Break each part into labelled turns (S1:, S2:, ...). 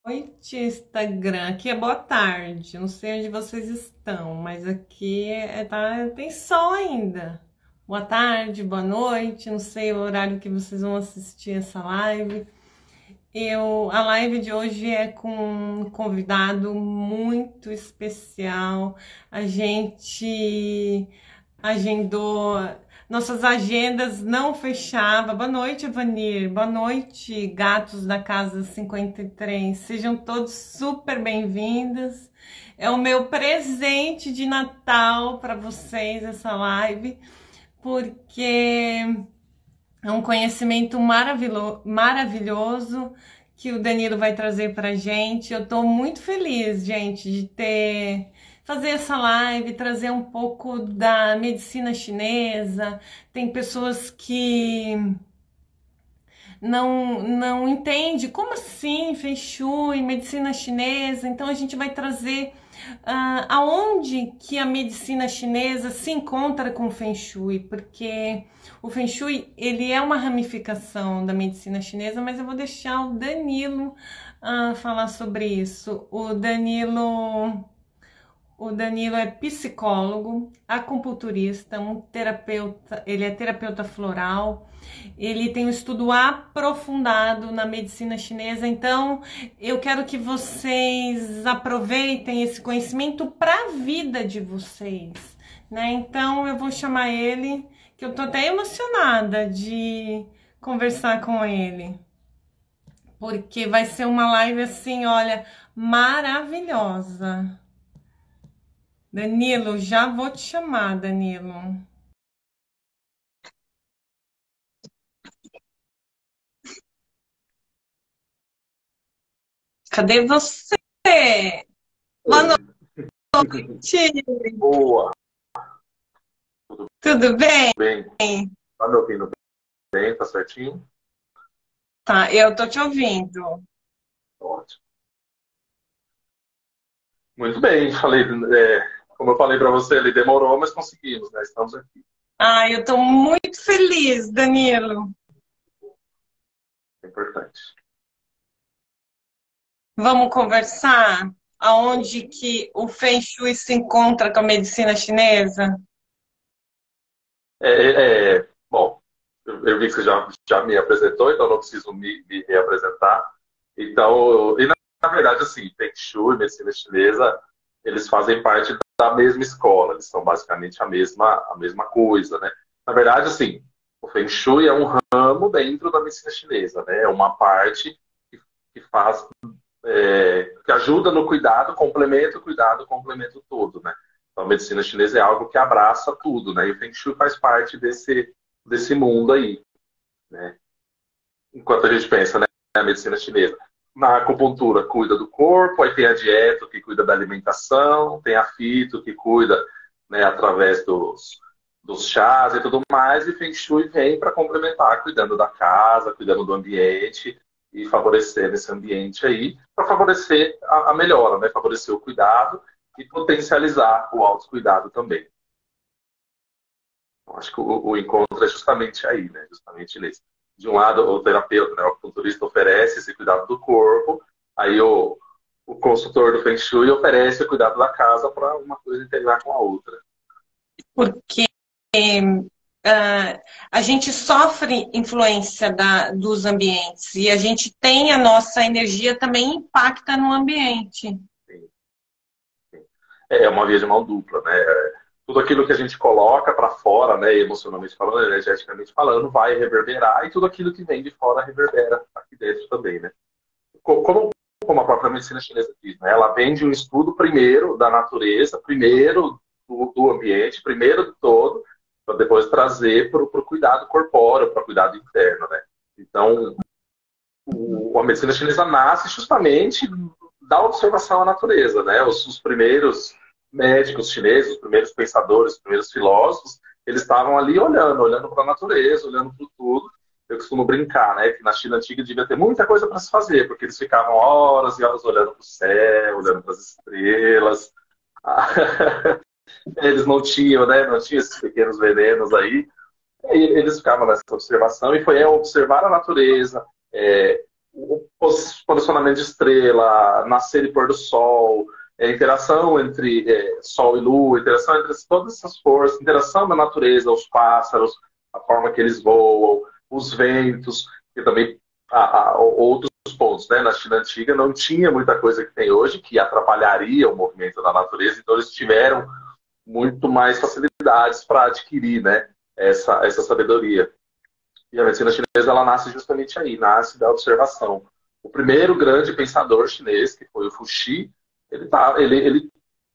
S1: Noite, Instagram. Aqui é boa tarde. Não sei onde vocês estão, mas aqui tem sol ainda. Boa tarde, boa noite. Não sei o horário que vocês vão assistir essa live. A live de hoje é com um convidado muito especial. A gente agendou, nossas agendas não fechavam. Boa noite, Evanir. Boa noite, gatos da Casa 53. Sejam todos super bem-vindos. É o meu presente de Natal para vocês, essa live, porque é um conhecimento maravilhoso que o Danilo vai trazer para a gente. Eu estou muito feliz, gente, de fazer essa live, trazer um pouco da medicina chinesa. Tem pessoas que não entendem como assim Feng Shui, medicina chinesa. Então a gente vai trazer aonde que a medicina chinesa se encontra com o Feng Shui, porque o Feng Shui ele é uma ramificação da medicina chinesa, mas eu vou deixar o Danilo falar sobre isso. O Danilo é psicólogo, acupunturista, um terapeuta, ele é terapeuta floral, ele tem um estudo aprofundado na medicina chinesa, então eu quero que vocês aproveitem esse conhecimento para a vida de vocês, né? Então eu vou chamar ele, que eu tô até emocionada de conversar com ele, porque vai ser uma live assim, olha, maravilhosa. Danilo, já vou te chamar, Danilo. Cadê você? Boa
S2: Oi.
S1: noite.
S2: Boa, tudo
S1: Tudo bem?
S2: bem? Tá me ouvindo bem? Tá certinho?
S1: Tá, eu tô te ouvindo.
S2: Ótimo. Muito bem, como eu falei para você, ele demorou, mas conseguimos, né? Estamos aqui.
S1: Ah, eu tô muito feliz, Danilo.
S2: É importante.
S1: Vamos conversar aonde que o Feng Shui se encontra com a medicina chinesa?
S2: Bom, eu vi que você já me apresentou, então não preciso me reapresentar. Então, na verdade, assim, Feng Shui, medicina chinesa, eles fazem parte da mesma escola, eles são basicamente a mesma coisa, né? Na verdade, assim, o Feng Shui é um ramo dentro da medicina chinesa, né? É uma parte que faz, que ajuda no cuidado, complementa o todo, né? Então, a medicina chinesa é algo que abraça tudo, né? E o Feng Shui faz parte desse mundo aí, né? Enquanto a gente pensa, né, na medicina chinesa. Na acupuntura cuida do corpo, aí tem a dieta que cuida da alimentação, tem a fito que cuida, né, através dos chás e tudo mais, e Feng Shui vem para complementar, cuidando da casa, cuidando do ambiente e favorecer esse ambiente aí, para favorecer a melhora, né, favorecer o cuidado e potencializar o autocuidado também. Então, acho que o encontro é justamente aí, né, justamente nesse. De um lado, o terapeuta, né, o acupunturista oferece esse cuidado do corpo, aí o consultor do Feng Shui oferece o cuidado da casa para uma coisa integrar com a outra.
S1: Porque a gente sofre influência dos ambientes e a gente tem a nossa energia também impacta no ambiente.
S2: Sim, sim. É uma via de mão dupla, né? Tudo aquilo que a gente coloca para fora, né, emocionalmente falando, energeticamente falando, vai reverberar e tudo aquilo que vem de fora reverbera aqui dentro também, né? Como a própria medicina chinesa diz, né? Ela vem de um estudo primeiro da natureza, primeiro do ambiente, primeiro de todo, para depois trazer para o cuidado corpóreo, para o cuidado interno, né? Então, a medicina chinesa nasce justamente da observação à natureza, né? Os primeiros médicos chineses, os primeiros pensadores, os primeiros filósofos, eles estavam ali olhando para a natureza, olhando para tudo. Eu costumo brincar, né, que na China antiga devia ter muita coisa para se fazer, porque eles ficavam horas e horas olhando para o céu, olhando para as estrelas. Eles não tinham, né, não tinham esses pequenos venenos aí. E aí eles ficavam nessa observação e foi observar a natureza, o posicionamento de estrela, nascer e pôr do sol, interação entre sol e lua, interação entre todas essas forças, interação da natureza, os pássaros, a forma que eles voam, os ventos, que também outros pontos, né? Na China antiga não tinha muita coisa que tem hoje que atrapalharia o movimento da natureza, então eles tiveram muito mais facilidades para adquirir, né, essa sabedoria. E a medicina chinesa ela nasce justamente aí, nasce da observação. O primeiro grande pensador chinês, que foi o Fuxi, ele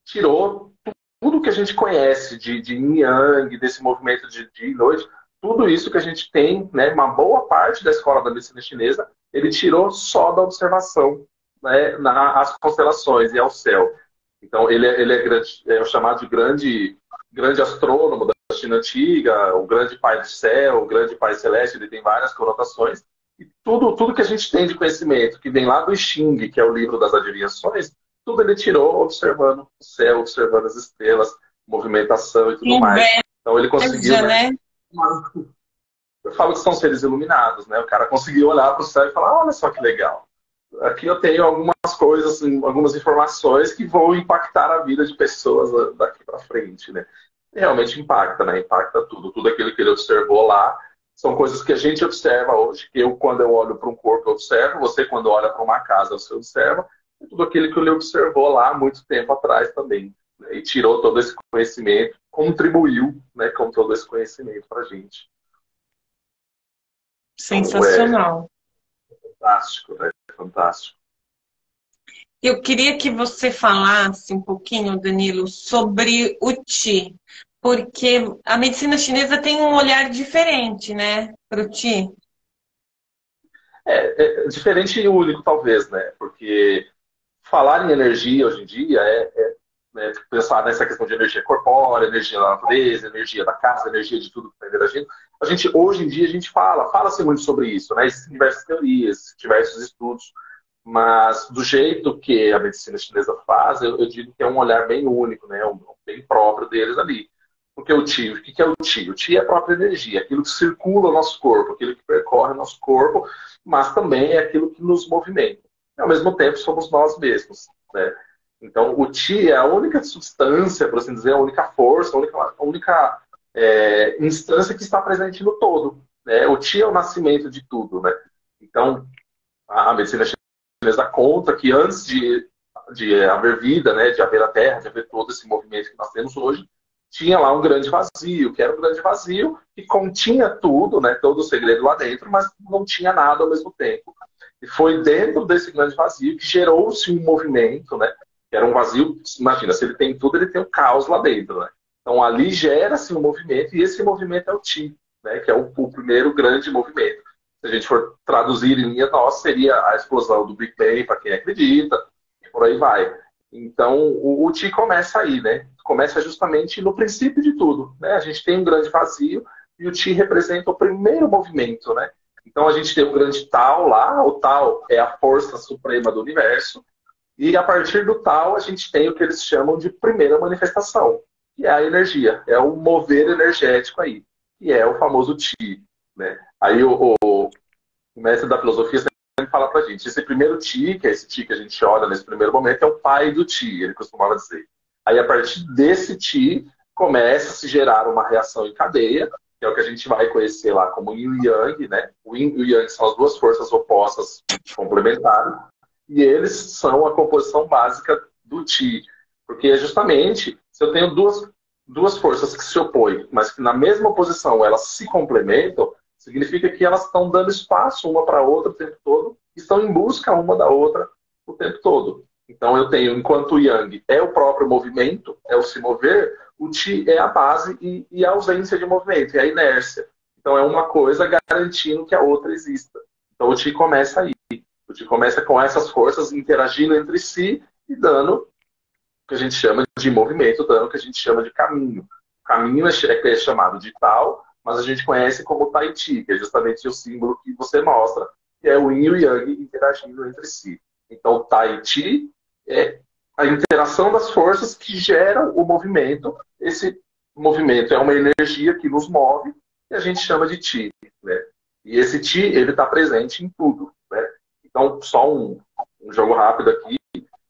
S2: tirou tudo que a gente conhece de yin yang, desse movimento de dia e noite, tudo isso que a gente tem, né, uma boa parte da escola da medicina chinesa, ele tirou só da observação, né, nas constelações e ao céu. Então, é o chamado de grande astrônomo da China antiga, o grande pai do céu, o grande pai celeste, ele tem várias conotações. E tudo que a gente tem de conhecimento, que vem lá do I Ching, que é o livro das adivinhações, tudo ele tirou observando o céu, observando as estrelas, movimentação e tudo mais. Então, ele conseguiu...
S1: né?
S2: Eu falo que são seres iluminados, né? O cara conseguiu olhar para o céu e falar, olha só que legal. Aqui eu tenho algumas coisas, algumas informações que vão impactar a vida de pessoas daqui para frente, né? E realmente impacta, né? Impacta tudo. Tudo aquilo que ele observou lá são coisas que a gente observa hoje. Eu, quando eu olho para um corpo, eu observo. Você, quando olha para uma casa, você observa. E tudo aquilo que ele observou lá há muito tempo atrás também. Né? E tirou todo esse conhecimento, contribuiu, né, com todo esse conhecimento para a gente.
S1: Sensacional.
S2: Então, fantástico, né? Fantástico.
S1: Eu queria que você falasse um pouquinho, Danilo, sobre o Qi, porque a medicina chinesa tem um olhar diferente, né, para o Qi.
S2: É diferente e único, talvez, né? Porque falar em energia hoje em dia né, pensar nessa questão de energia corpórea, energia da natureza, energia da casa, energia de tudo que está interagindo. Hoje em dia, a gente fala-se muito sobre isso, né? Existem diversas teorias, diversos estudos, mas do jeito que a medicina chinesa faz, eu digo que é um olhar bem único, né? Bem próprio deles ali. Porque o que é o Qi? O Qi é a própria energia, aquilo que circula o nosso corpo, aquilo que percorre o nosso corpo, mas também é aquilo que nos movimenta. E, ao mesmo tempo, somos nós mesmos, né? Então, o Qi é a única substância, por assim dizer, a única força, a única instância que está presente no todo. Né? O Qi é o nascimento de tudo, né? Então, a medicina chinesa conta que antes de haver vida, né, de haver a Terra, de haver todo esse movimento que nós temos hoje, tinha lá um grande vazio, que era um grande vazio que continha tudo, né, todo o segredo lá dentro, mas não tinha nada ao mesmo tempo. E foi dentro desse grande vazio que gerou-se um movimento, né? Que era um vazio, imagina, se ele tem tudo, ele tem um caos lá dentro, né? Então ali gera-se um movimento, e esse movimento é o Qi, né? Que é o primeiro grande movimento. Se a gente for traduzir em linha nossa, seria a explosão do Big Bang, para quem acredita, e por aí vai. Então o Qi começa aí, né? Começa justamente no princípio de tudo, né? A gente tem um grande vazio, e o Qi representa o primeiro movimento, né? Então a gente tem o grande Tao lá, o Tao é a força suprema do universo, e a partir do Tao a gente tem o que eles chamam de primeira manifestação, que é a energia, é o mover energético aí, que é o famoso Qi, né? Aí o mestre da filosofia sempre fala pra gente, esse primeiro Qi, que é esse Qi que a gente olha nesse primeiro momento, é o pai do Qi, ele costumava dizer. Aí a partir desse Qi começa a se gerar uma reação em cadeia, que é o que a gente vai conhecer lá como Yin e Yang, né? O Yin e o Yang são as duas forças opostas complementares, e eles são a composição básica do Qi. Porque justamente, se eu tenho duas forças que se opõem, mas que na mesma posição elas se complementam, significa que elas estão dando espaço uma para a outra o tempo todo, e estão em busca uma da outra o tempo todo. Então eu tenho, enquanto o Yang é o próprio movimento, é o se mover, o Qi é a base e a ausência de movimento, é a inércia. Então é uma coisa garantindo que a outra exista. Então o Qi começa aí. O Qi começa com essas forças interagindo entre si e dando o que a gente chama de movimento, dando o que a gente chama de caminho. O caminho é chamado de Tao, mas a gente conhece como Tai Chi, que é justamente o símbolo que você mostra, que é o Yin e o Yang interagindo entre si. Então o Tai Chi é a interação das forças que geram o movimento. Esse movimento é uma energia que nos move e a gente chama de Qi, né? E esse Qi, ele está presente em tudo, né? Então Então, só um jogo rápido aqui,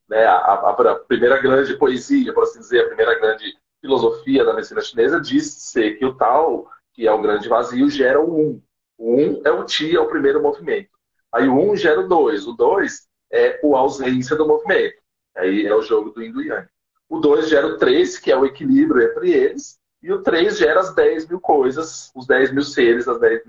S2: né? A primeira grande poesia, por assim dizer, a primeira grande filosofia da medicina chinesa diz ser que o Tao, que é o grande vazio, gera o Um. O Um é o Qi, é o primeiro movimento. Aí o Um gera o Dois. O Dois é a ausência do movimento. Aí é o jogo do Yin e do Yang. O 2 gera o 3, que é o equilíbrio entre eles. E o 3 gera as 10 mil coisas, os 10 mil seres, as 10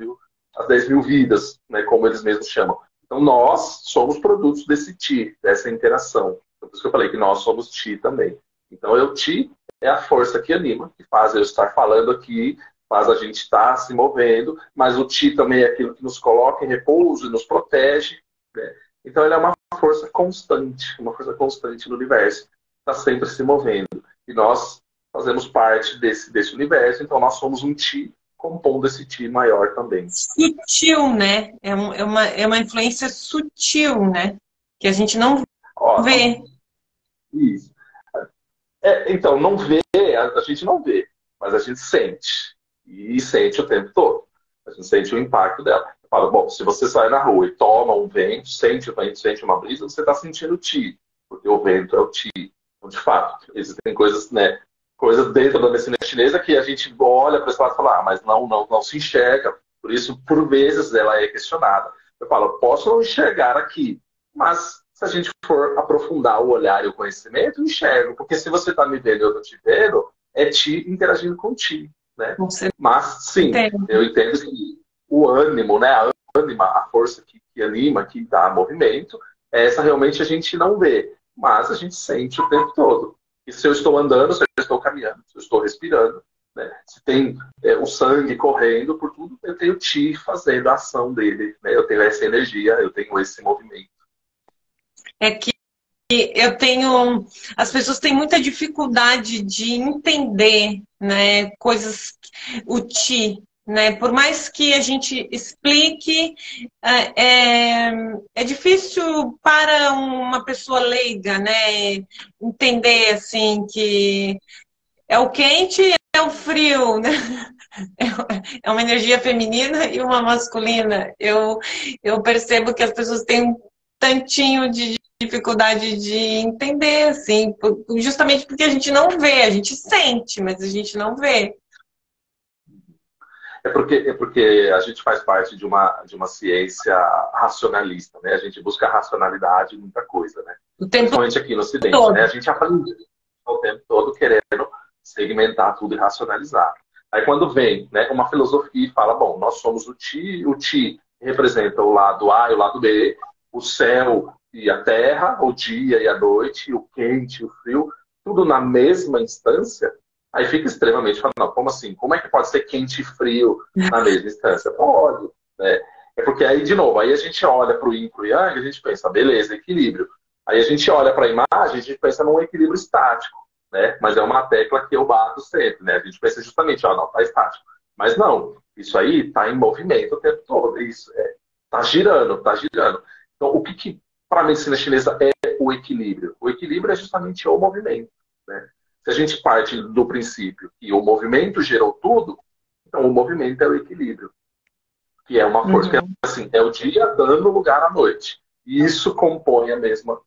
S2: mil vidas, né, como eles mesmos chamam. Então nós somos produtos desse Qi, dessa interação. Por isso que eu falei que nós somos Qi também. Então o Qi é a força que anima, que faz eu estar falando aqui, faz a gente estar se movendo, mas o Qi também é aquilo que nos coloca em repouso e nos protege, né? Então ele é uma força constante no universo, está sempre se movendo. E nós fazemos parte desse universo, então nós somos um Qi compondo esse Qi maior também.
S1: Sutil, né? É uma influência sutil, né? Que a gente não vê.
S2: Isso. Então, não vê, a gente não vê, mas a gente sente. E sente o tempo todo. A gente sente o impacto dela. Fala, bom, se você sai na rua e toma um vento, sente o vento, sente uma brisa, você está sentindo o Qi, porque o vento é o Qi. Então, de fato, existem coisas, né, coisas dentro da medicina chinesa que a gente olha para esse lado e fala, mas não se enxerga. Por isso, por vezes, ela é questionada. Eu falo, posso não enxergar aqui, mas se a gente for aprofundar o olhar e o conhecimento, enxergo. Porque se você está me vendo e eu estou te vendo, é Qi interagindo com Qi. Né? Mas, sim, eu entendo que o ânimo, né, a ânima, a força que anima, que dá movimento, essa realmente a gente não vê, mas a gente sente o tempo todo. E se eu estou andando, se eu estou caminhando, se eu estou respirando, né, se tem o sangue correndo por tudo, eu tenho o Qi fazendo a ação dele, né? Eu tenho essa energia, eu tenho esse movimento.
S1: É que eu tenho... As pessoas têm muita dificuldade de entender, né, coisas... O Qi, né? Por mais que a gente explique, é difícil para uma pessoa leiga, né, entender, assim, que é o quente e é o frio, né? É uma energia feminina e uma masculina. Eu percebo que as pessoas têm um tantinho de dificuldade de entender, assim, justamente porque a gente não vê, a gente sente, mas a gente não vê.
S2: É porque a gente faz parte de uma ciência racionalista, né? A gente busca racionalidade em muita coisa, né? Principalmente aqui no Ocidente, né? A gente aprende o tempo todo querendo segmentar tudo e racionalizar. Aí quando vem, né, uma filosofia e fala, bom, nós somos o Qi representa o lado A e o lado B, o céu e a terra, o dia e a noite, o quente e o frio, tudo na mesma instância. Aí fica extremamente falando, não, como assim? Como é que pode ser quente e frio na mesma instância? Pode, né? É porque aí, de novo, aí a gente olha para o Yin e para o Yang, a gente pensa, beleza, equilíbrio. Aí a gente olha para a imagem, a gente pensa num equilíbrio estático, né? Mas é uma tecla que eu bato sempre, né? A gente pensa justamente, ó, não, tá estático. Mas não, isso aí está em movimento o tempo todo, isso tá girando, tá girando. Então, o que para a medicina chinesa é o equilíbrio? O equilíbrio é justamente o movimento, né? Se a gente parte do princípio que o movimento gerou tudo, então o movimento é o equilíbrio. Que é uma força, que é, assim, é o dia dando lugar à noite. E isso compõe o mesmo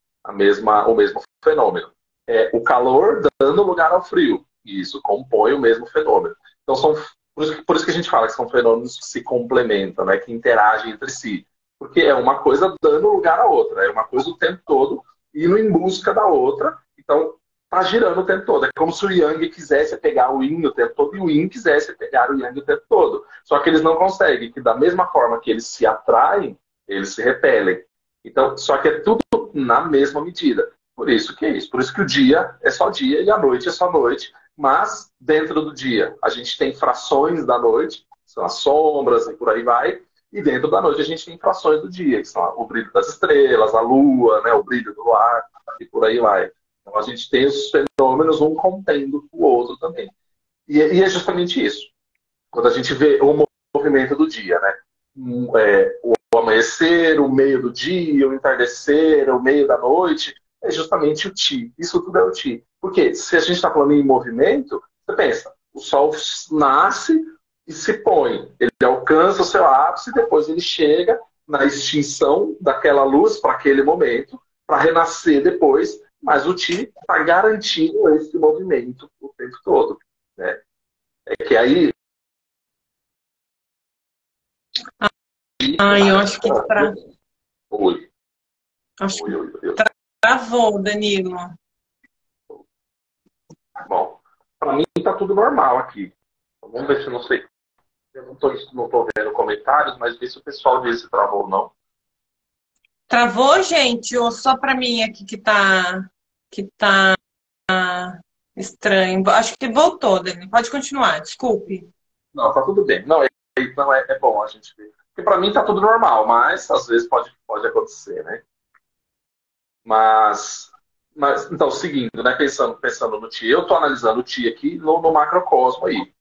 S2: fenômeno. É o calor dando lugar ao frio. E isso compõe o mesmo fenômeno. Então, por isso que a gente fala que são fenômenos que se complementam, né, que interagem entre si. Porque é uma coisa dando lugar à outra. É uma coisa o tempo todo indo em busca da outra. Então, tá girando o tempo todo. É como se o Yang quisesse pegar o Yin o tempo todo e o Yin quisesse pegar o Yang o tempo todo. Só que eles não conseguem, que da mesma forma que eles se atraem, eles se repelem. Então, só que é tudo na mesma medida. Por isso que é isso. Por isso que o dia é só dia e a noite é só noite. Mas, dentro do dia, a gente tem frações da noite, são as sombras e por aí vai. E dentro da noite a gente tem frações do dia, que são o brilho das estrelas, a lua, né, o brilho do luar e por aí vai. Então, a gente tem os fenômenos um contendo o outro também. E é justamente isso. Quando a gente vê o movimento do dia, né? O amanhecer, o meio do dia, o entardecer, o meio da noite, é justamente o Qi. Isso tudo é o Qi. Porque se a gente está falando em movimento, você pensa, o sol nasce e se põe. Ele alcança o seu ápice, depois ele chega na extinção daquela luz para aquele momento, para renascer depois, mas o Qi está garantindo esse movimento o tempo todo. Né? É que aí.
S1: Eu acho que
S2: Oi.
S1: acho que travou, Danilo.
S2: Bom, para mim está tudo normal aqui. Vamos ver se eu não sei. Eu não tô vendo comentários, mas ver se o pessoal vê se travou ou não.
S1: Travou, gente? Ou só para mim aqui que tá estranho? Acho que voltou, Dani. Pode continuar, desculpe.
S2: Não, tá tudo bem. Não, é bom a gente ver. Porque para mim tá tudo normal, mas às vezes pode acontecer, né? Mas então, seguindo, né? Pensando no Ti, eu tô analisando o Ti aqui no macrocosmo aí.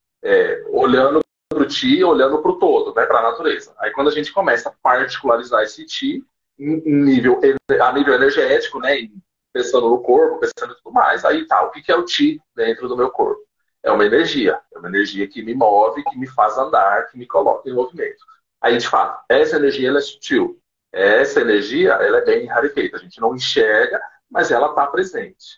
S2: Olhando para o Ti, olhando para o todo, né? Para a natureza. Aí quando a gente começa a particularizar esse Ti a nível energético, né? Pensando no corpo, pensando em tudo mais, aí tá, o que é o Ti dentro do meu corpo? É uma energia que me move, que me faz andar, que me coloca em movimento. Aí, de fato, essa energia ela é sutil. Essa energia ela é bem rarefeita, a gente não enxerga, mas ela está presente.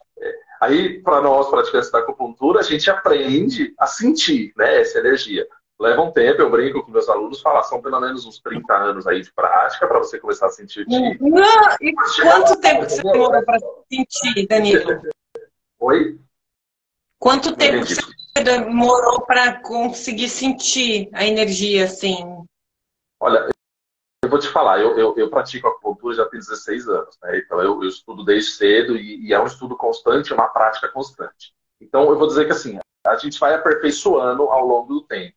S2: Aí, para nós, praticantes da acupuntura, a gente aprende a sentir, né, essa energia. Leva um tempo, eu brinco com meus alunos, são pelo menos uns 30 anos aí de prática para você começar a sentir o Qi.
S1: Não, e quanto tempo que você demorou para sentir, Danilo?
S2: Oi?
S1: Quanto tempo que você demorou para conseguir sentir a energia, assim?
S2: Olha, eu vou te falar, eu pratico acupuntura já tem 16 anos, né? Então eu estudo desde cedo e é um estudo constante, é uma prática constante. Então eu vou dizer que assim, a gente vai aperfeiçoando ao longo do tempo.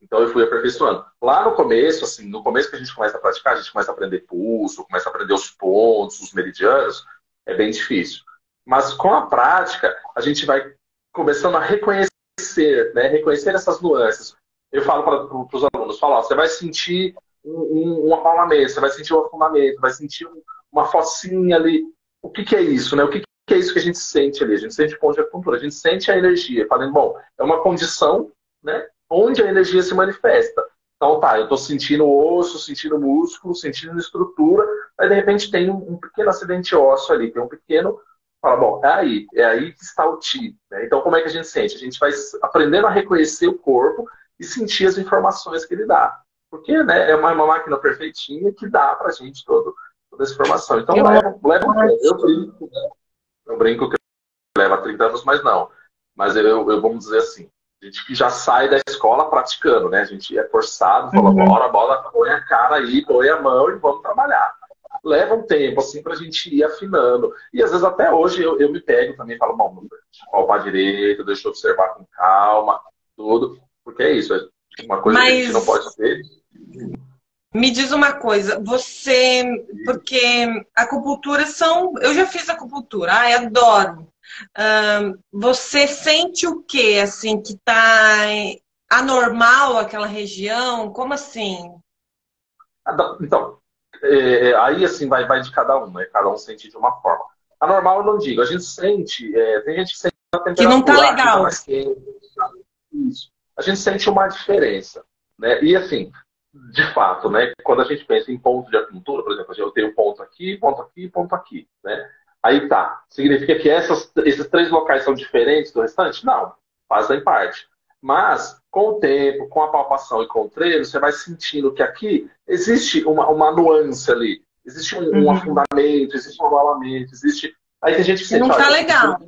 S2: Então eu fui aperfeiçoando. Lá no começo, assim, no começo que a gente começa a praticar, a gente começa a aprender pulso, começa a aprender os pontos, os meridianos, é bem difícil. Mas com a prática, a gente vai começando a reconhecer, né? Reconhecer essas nuances. Eu falo para os alunos, você vai sentir um apalamento, você vai sentir um afundamento, vai sentir uma focinha ali. O que é isso, né? O que é isso que a gente sente ali? A gente sente ponto de acupuntura, a gente sente a energia. Falando, bom, é uma condição, né? Onde a energia se manifesta. Então tá, eu estou sentindo osso, sentindo músculo, sentindo estrutura, aí de repente tem um pequeno acidente ósseo ali, tem um pequeno. Fala, bom, é aí que está o Ti. Né? Então como é que a gente sente? A gente vai aprendendo a reconhecer o corpo e sentir as informações que ele dá. Porque né, é uma máquina perfeitinha que dá pra gente toda essa informação. Então leva um tempo. Eu brinco que leva 30 anos, mas não. Mas eu vamos dizer assim, a gente que já sai da escola praticando, né? A gente é forçado, fala, bora, bola, põe a cara aí, põe a mão e vamos trabalhar. Leva um tempo, assim, pra gente ir afinando. E às vezes até hoje eu me pego também e falo, bom, deixa eu palpar direito, deixa eu observar com calma, tudo. Porque é isso, é uma coisa que a gente não pode ter.
S1: Me diz uma coisa, porque acupuntura eu já fiz acupuntura, adoro. Você sente o quê, assim, que tá anormal aquela região? Como assim?
S2: Então, aí assim vai de cada um, né? Cada um sente de uma forma. Anormal eu não digo, a gente sente, tem gente que sente a temperatura,
S1: que não tá legal.
S2: Mais quente, isso. A gente sente uma diferença, né? E assim, de fato, né? Quando a gente pensa em ponto de acupuntura, por exemplo, eu tenho ponto aqui, ponto aqui, ponto aqui, né? Aí tá. Significa que esses 3 locais são diferentes do restante? Não, fazem parte. Mas, com o tempo, com a palpação e com o treino, você vai sentindo que aqui existe uma nuance ali. Existe um afundamento, existe um abalamento, existe... Aí tem gente que sente...
S1: Não tá legal.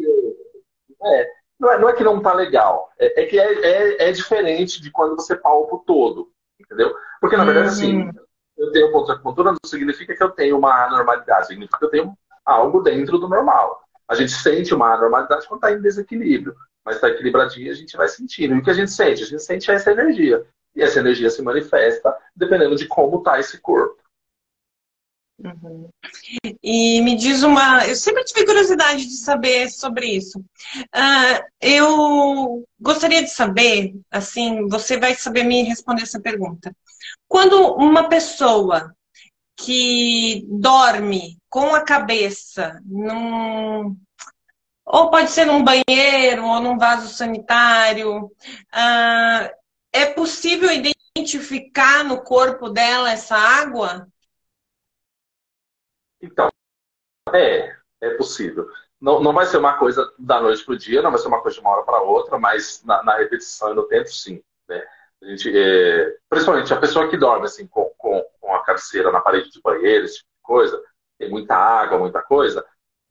S2: Não é que não tá legal. É que é diferente de quando você palpa o todo. Entendeu? Porque, na verdade, assim, eu tenho ponto de acupuntura não significa que eu tenho uma anormalidade. Significa que eu tenho algo dentro do normal. A gente sente uma anormalidade quando está em desequilíbrio. Mas está equilibradinho, a gente vai sentindo. E o que a gente sente? A gente sente essa energia. E essa energia se manifesta dependendo de como está esse corpo.
S1: E me diz eu sempre tive curiosidade de saber sobre isso. Eu gostaria de saber, assim, você vai saber me responder essa pergunta. Quando uma pessoa que dorme com a cabeça ou pode ser num banheiro ou num vaso sanitário, é possível identificar no corpo dela essa água?
S2: Então, é possível. Não, não vai ser uma coisa da noite para o dia, não vai ser uma coisa de uma hora para outra, mas na repetição e no tempo, sim. Né? A gente, principalmente a pessoa que dorme assim, com a cabeceira na parede de banheiro, esse tipo de coisa, tem muita água, muita coisa,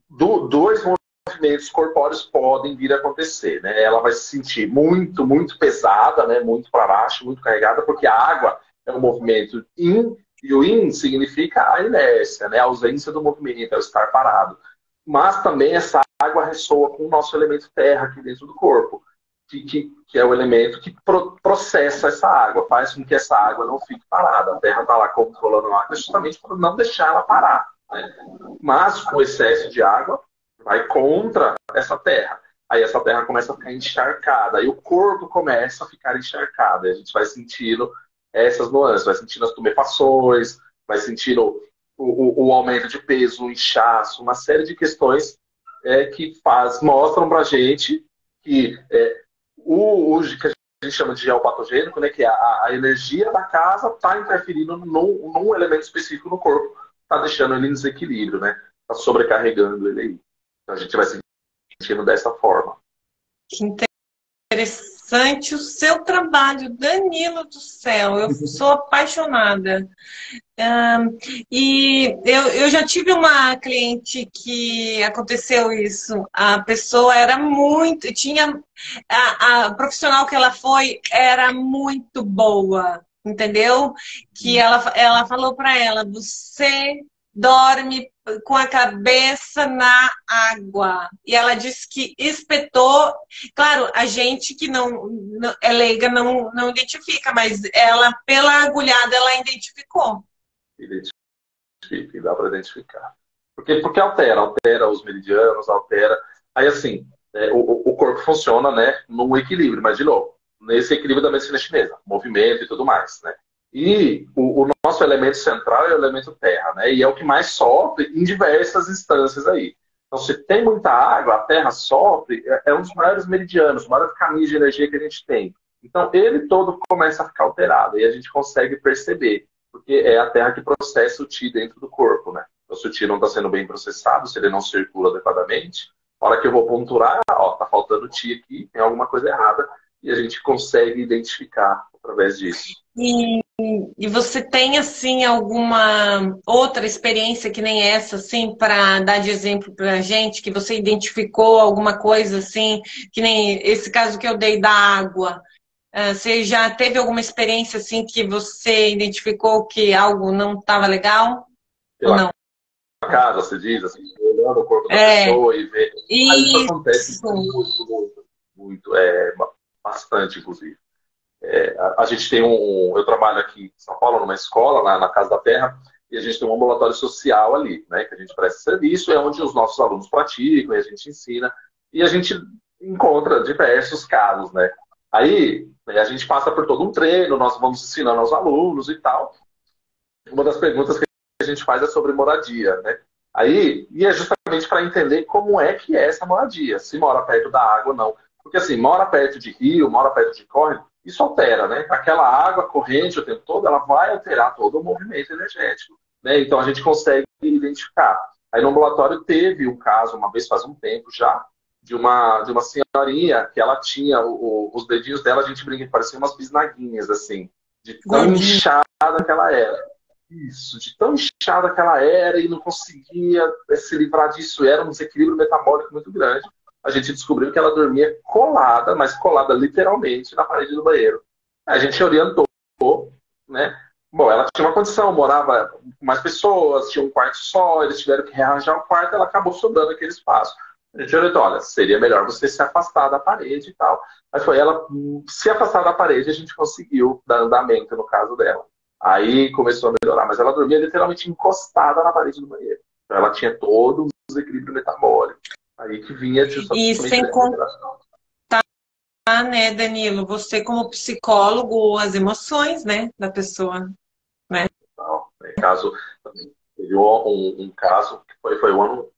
S2: dois movimentos corpóreos podem vir a acontecer. Né? Ela vai se sentir muito, muito pesada, né? Muito para baixo, muito carregada, porque a água é um movimento in, e o in significa a inércia, né? A ausência do movimento, é o estar parado. Mas também essa água ressoa com o nosso elemento terra aqui dentro do corpo, que é o elemento que processa essa água, faz com que essa água não fique parada. A terra está lá controlando a água justamente para não deixar ela parar. Né? Mas o excesso de água vai contra essa terra. Aí essa terra começa a ficar encharcada, aí o corpo começa a ficar encharcado, e a gente vai sentindo essas nuances, vai sentindo as tumefações, vai sentindo o aumento de peso, o inchaço, uma série de questões que mostram pra gente que o que a gente chama de geopatogênico, né, que é a energia da casa está interferindo num elemento específico no corpo, está deixando ele em desequilíbrio, né? Está sobrecarregando ele aí. Então a gente vai sentindo dessa forma.
S1: Que interessante o seu trabalho, Danilo do céu, eu sou apaixonada. E eu já tive uma cliente que aconteceu isso. A pessoa era muito, tinha a profissional que ela foi era muito boa, entendeu? Que ela falou para ela, você dorme com a cabeça na água. E ela disse que espetou. Claro, a gente que não é leiga não identifica, mas ela, pela agulhada, ela identificou.
S2: Identifica, dá para identificar. Porque altera os meridianos, altera. Aí, assim, o corpo funciona, né, num equilíbrio, mas, de novo, nesse equilíbrio da medicina chinesa, movimento e tudo mais, né? E o nosso elemento central é o elemento terra, né? E é o que mais sofre em diversas instâncias aí. Então, se tem muita água, a terra sofre, é um dos maiores meridianos, os maiores caminhos de energia que a gente tem. Então, ele todo começa a ficar alterado e a gente consegue perceber, porque é a terra que processa o Qi dentro do corpo, né? Então, se o Qi não está sendo bem processado, se ele não circula adequadamente, a hora que eu vou ponturar, ó, tá faltando Qi aqui, tem alguma coisa errada, e a gente consegue identificar através disso.
S1: E você tem, assim, alguma outra experiência que nem essa, assim, para dar de exemplo para a gente, que você identificou alguma coisa, assim, que nem esse caso que eu dei da água? Você já teve alguma experiência, assim, que você identificou que algo não estava legal? Ou não?
S2: Casa, se diz, assim, olhando o corpo da pessoa e ver. Isso acontece muito, bastante, inclusive. A gente tem eu trabalho aqui em São Paulo, numa escola, na Casa da Terra, e a gente tem um ambulatório social ali, né, que a gente presta serviço, é onde os nossos alunos praticam, e a gente ensina, e a gente encontra diversos casos, né. Aí, a gente passa por todo um treino, nós vamos ensinando aos alunos e tal. Uma das perguntas que a gente faz é sobre moradia, né. Aí, e é justamente para entender como é que é essa moradia, se mora perto da água ou não. Porque assim, mora perto de rio, mora perto de córrego, isso altera, né? Aquela água corrente o tempo todo, ela vai alterar todo o movimento energético, né? Então a gente consegue identificar. Aí no ambulatório teve um caso, uma vez faz um tempo já, de uma senhorinha que ela tinha os dedinhos dela, a gente brinca que pareciam umas bisnaguinhas, assim, de tão inchada que ela era. Isso, de tão inchada que ela era e não conseguia se livrar disso, era um desequilíbrio metabólico muito grande. A gente descobriu que ela dormia colada, mas colada literalmente na parede do banheiro. A gente orientou, né? Bom, ela tinha uma condição, morava com mais pessoas, tinha um quarto só, eles tiveram que rearranjar o quarto, ela acabou sobrando aquele espaço. A gente orientou, olha, seria melhor você se afastar da parede e tal. Mas foi ela se afastar da parede, a gente conseguiu dar andamento no caso dela. Aí começou a melhorar, mas ela dormia literalmente encostada na parede do banheiro. Então ela tinha todo um desequilíbrio metabólico. Aí que vinha
S1: E sem contar, né, Danilo, você como psicólogo, as emoções, né, da pessoa, né?
S2: Não, caso, teve um caso que foi o ano,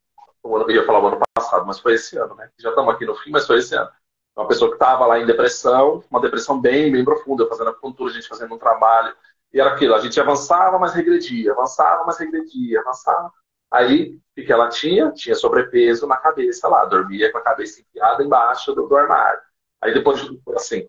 S2: eu ia falar o ano passado, mas foi esse ano, né? Já estamos aqui no fim, mas foi esse ano. Uma pessoa que estava lá em depressão, uma depressão bem, bem profunda, fazendo acupuntura, a gente fazendo um trabalho. E era aquilo, a gente avançava, mas regredia, avançava, mas regredia, avançava. Aí, o que ela tinha? Tinha sobrepeso na cabeça lá, dormia com a cabeça enfiada embaixo do armário. Aí depois, assim,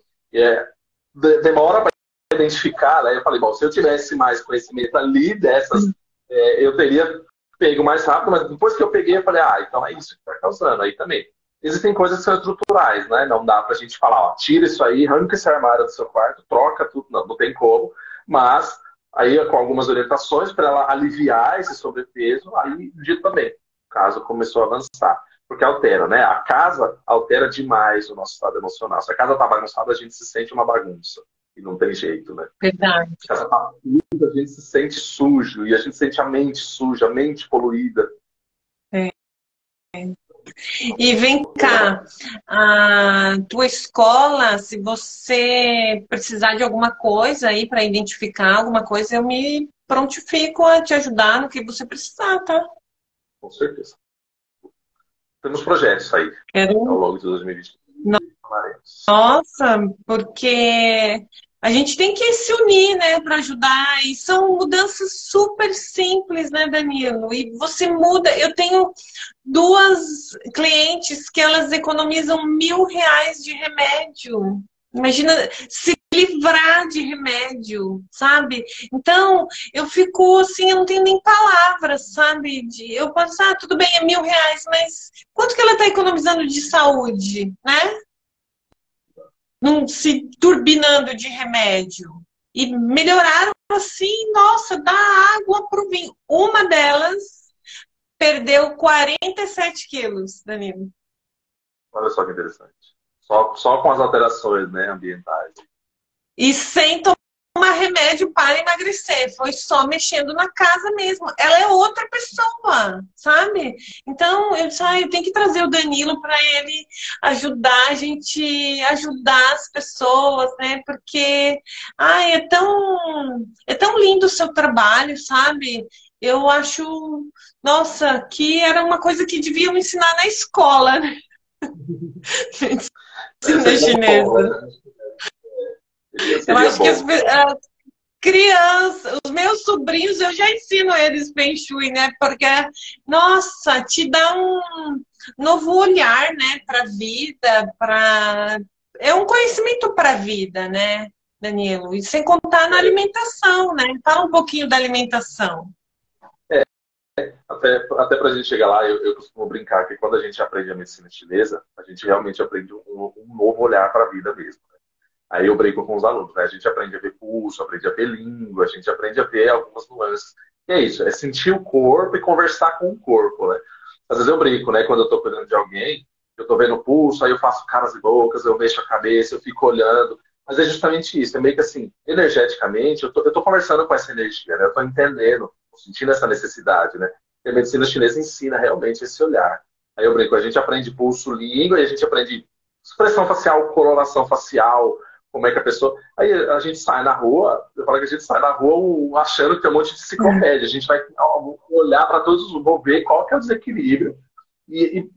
S2: demora para identificar, né? Eu falei, bom, se eu tivesse mais conhecimento ali dessas, eu teria pego mais rápido, mas depois que eu peguei, eu falei, então é isso que está causando. Aí também. Existem coisas que são estruturais, né? Não dá pra gente falar, ó, tira isso aí, arranca esse armário do seu quarto, troca tudo, não tem como. Mas, aí com algumas orientações para ela aliviar esse sobrepeso, aí dito também, o caso começou a avançar. Porque altera, né? A casa altera demais o nosso estado emocional. Se a casa tá bagunçada, a gente se sente uma bagunça. E não tem jeito, né?
S1: Verdade.
S2: Se a casa tá suja, a gente se sente sujo. E a gente sente a mente suja, a mente poluída.
S1: É. E vem cá, a tua escola, se você precisar de alguma coisa aí para identificar alguma coisa, eu me prontifico a te ajudar no que você precisar, tá?
S2: Com certeza. Temos projetos aí ao longo de 2020.
S1: Nossa, porque a gente tem que se unir, né, para ajudar. E são mudanças super simples, né, Danilo? E você muda. Eu tenho duas clientes que elas economizam R$ 1.000 de remédio. Imagina se livrar de remédio, sabe? Então, eu fico assim, eu não tenho nem palavras, sabe? Eu posso, tudo bem, é R$ 1.000, mas quanto que ela está economizando de saúde, né? Não se turbinando de remédio. E melhoraram assim, nossa, da água pro vinho. Uma delas perdeu 47 quilos, Danilo.
S2: Olha só que interessante. Só com as alterações, né, ambientais.
S1: E sem tomar remédio para emagrecer. Foi só mexendo na casa mesmo. Ela é outra pessoa, sabe? Então, eu tenho que trazer o Danilo para ele ajudar a gente, ajudar as pessoas, né? Porque, é tão lindo o seu trabalho, sabe? Eu acho, nossa, que era uma coisa que deviam ensinar na escola, né? Medicina chinesa. Eu acho que as crianças, os meus sobrinhos, eu já ensino eles Feng Shui, né? Porque, nossa, te dá um novo olhar, né, para a vida, é um conhecimento para a vida, né, Danilo? E sem contar na alimentação, né? Fala um pouquinho da alimentação.
S2: Até para a gente chegar lá, eu costumo brincar que quando a gente aprende a medicina chinesa, a gente realmente aprende um novo olhar para a vida mesmo. Aí eu brinco com os alunos, né? A gente aprende a ver pulso, aprende a ver língua, a gente aprende a ver algumas nuances. E é isso, é sentir o corpo e conversar com o corpo, né? Às vezes eu brinco, né? Quando eu tô cuidando de alguém, eu tô vendo o pulso, aí eu faço caras e bocas, eu mexo a cabeça, eu fico olhando. Mas é justamente isso, é meio que assim, energeticamente, eu tô conversando com essa energia, né? Eu tô entendendo, tô sentindo essa necessidade, né? E a medicina chinesa ensina realmente esse olhar. Aí eu brinco, a gente aprende pulso, língua, e a gente aprende expressão facial, coloração facial, como é que a pessoa... Aí a gente sai na rua, eu falo que a gente sai na rua achando que tem um monte de enciclopédia. A gente vai olhar para todos, vou ver qual que é o desequilíbrio.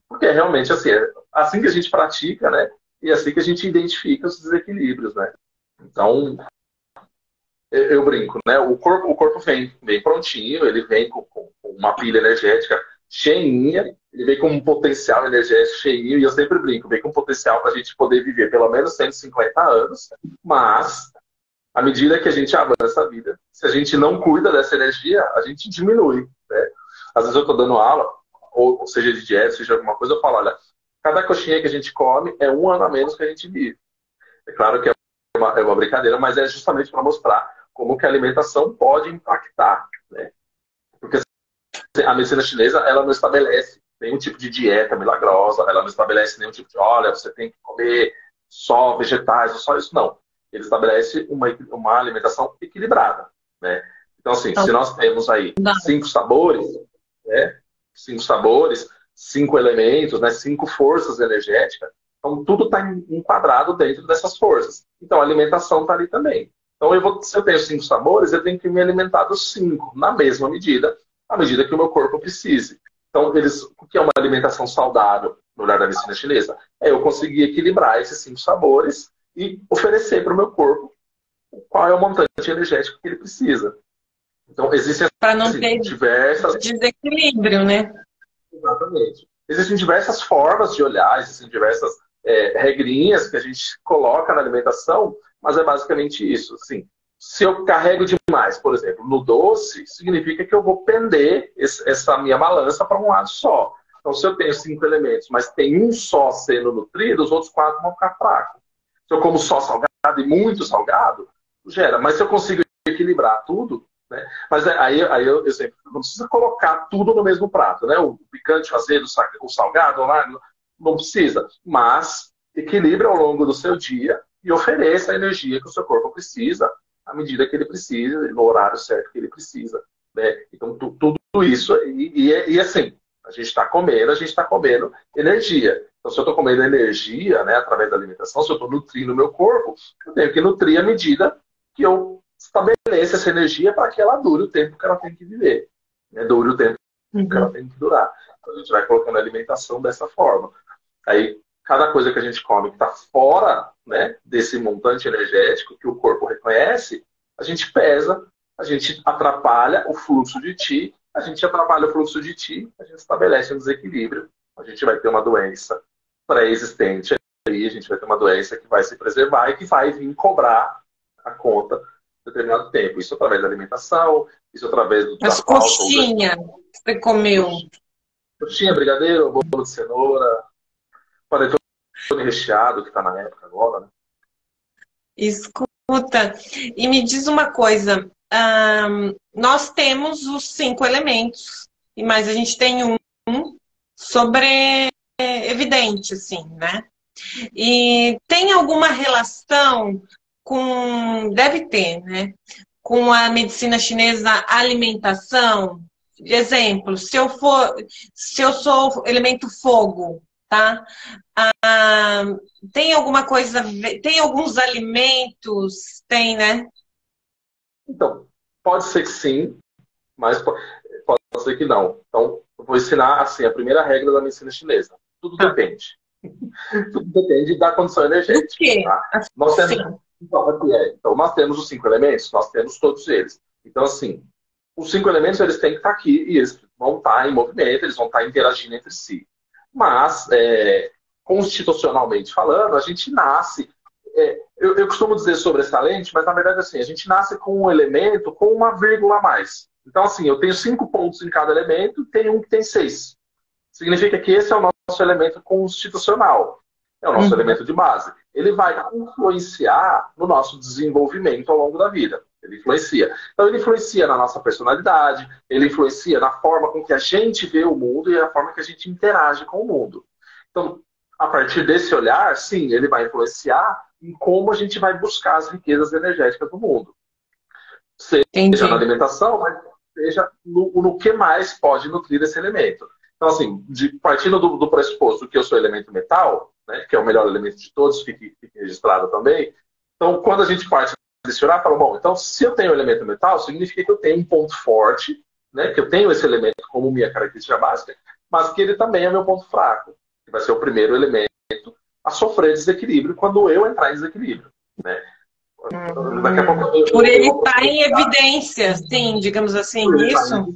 S2: Porque realmente, assim, é assim que a gente pratica, né? E é assim que a gente identifica os desequilíbrios, né? Então, eu brinco, né? O corpo vem prontinho, ele vem com uma pilha energética cheinha, ele vem com um potencial energético cheinho, e eu sempre brinco, vem com um potencial para a gente poder viver pelo menos 150 anos, mas à medida que a gente avança a vida, se a gente não cuida dessa energia, a gente diminui, né? Às vezes eu estou dando aula, ou seja de dieta, seja alguma coisa, eu falo, olha, cada coxinha que a gente come é 1 ano a menos que a gente vive. É claro que é uma brincadeira, mas é justamente para mostrar como que a alimentação pode impactar, né? Porque a medicina chinesa, ela não estabelece nenhum tipo de dieta milagrosa, ela não estabelece nenhum tipo de, olha, você tem que comer só vegetais, ou só isso, não. Ele estabelece uma alimentação equilibrada, né? Então, assim, se nós temos aí 5 sabores, né? 5 sabores, 5 elementos, né? 5 forças energéticas, então tudo está enquadrado dentro dessas forças. Então, a alimentação está ali também. Então, se eu tenho 5 sabores, eu tenho que me alimentar dos 5, na mesma medida, à medida que o meu corpo precise. Então, o que é uma alimentação saudável no olhar da medicina chinesa? É eu conseguir equilibrar esses 5 sabores e oferecer para o meu corpo qual é o montante energético que ele precisa. Então, existem
S1: Para não
S2: assim,
S1: ter
S2: diversas...
S1: desequilíbrio, né?
S2: Exatamente. Existem diversas formas de olhar, existem diversas regrinhas que a gente coloca na alimentação, mas é basicamente isso. Assim, se eu carrego demais, por exemplo, no doce, significa que eu vou pender essa minha balança para um lado só. Então, se eu tenho 5 elementos, mas tem um só sendo nutrido, os outros 4 vão ficar fracos. Se eu como só salgado e muito salgado, gera. Mas se eu consigo equilibrar tudo, né? Mas aí eu sempre não precisa colocar tudo no mesmo prato, né? O picante, o azedo, o salgado, não precisa. Mas equilibre ao longo do seu dia e ofereça a energia que o seu corpo precisa, à medida que ele precisa, no horário certo que ele precisa. Né? Então, tudo isso, e assim, a gente está comendo energia. Então, se eu estou comendo energia, né, através da alimentação, se eu estou nutrindo o meu corpo, eu tenho que nutrir à medida que eu estabeleça essa energia para que ela dure o tempo que ela tem que viver. Né? Dure o tempo que ela tem que durar. Então, a gente vai colocando a alimentação dessa forma. Aí, cada coisa que a gente come que está fora, né, desse montante energético que o corpo reconhece, a gente pesa, a gente atrapalha o fluxo de Qi, a gente atrapalha o fluxo de Qi, a gente estabelece um desequilíbrio, a gente vai ter uma doença pré-existente, aí a gente vai ter uma doença que vai se preservar e que vai vir cobrar a conta em determinado tempo. Isso através da alimentação, isso através do
S1: As coxinhas que você comeu.
S2: Coxinha, brigadeiro, bolo de cenoura, panetone recheado, que está na época agora, né?
S1: Escuta, e me diz uma coisa, nós temos os 5 elementos, mas a gente tem um sobre evidente, assim, né? E tem alguma relação com, deve ter, né? Com a medicina chinesa, alimentação? De exemplo, se eu sou elemento fogo, tá? Tem alguma coisa, tem alguns alimentos, tem, né?
S2: Então, pode ser que sim, mas pode ser que não. Então, eu vou ensinar assim, a primeira regra da medicina chinesa. Tudo depende. Tudo depende da condição energética.
S1: Por quê?
S2: Tá? Então, nós temos os 5 elementos, nós temos todos eles. Então, assim, os 5 elementos eles têm que estar aqui e eles vão estar em movimento, eles vão estar interagindo entre si. Mas, constitucionalmente falando, a gente nasce. Eu costumo dizer sobressalente, mas na verdade, assim, a gente nasce com um elemento com uma vírgula a mais. Então, assim, eu tenho 5 pontos em cada elemento, tem um que tem 6. Significa que esse é o nosso elemento constitucional. É o nosso elemento de base. Ele vai influenciar no nosso desenvolvimento ao longo da vida. Ele influencia. Então, ele influencia na nossa personalidade, ele influencia na forma com que a gente vê o mundo e a forma que a gente interage com o mundo. Então, a partir desse olhar, sim, ele vai influenciar em como a gente vai buscar as riquezas energéticas do mundo. Seja na alimentação, mas seja no que mais pode nutrir esse elemento. Então, assim, partindo do pressuposto que eu sou elemento metal, né, que é o melhor elemento de todos, fique registrado também. Então, quando a gente parte desse olhar, fala, bom, então se eu tenho elemento metal, significa que eu tenho um ponto forte, né, que eu tenho esse elemento como minha característica básica, mas que ele também é meu ponto fraco, que vai ser o primeiro elemento a sofrer desequilíbrio quando eu entrar em desequilíbrio, né? Daqui a pouco
S1: por ele estar em evidência, sim, digamos assim, isso?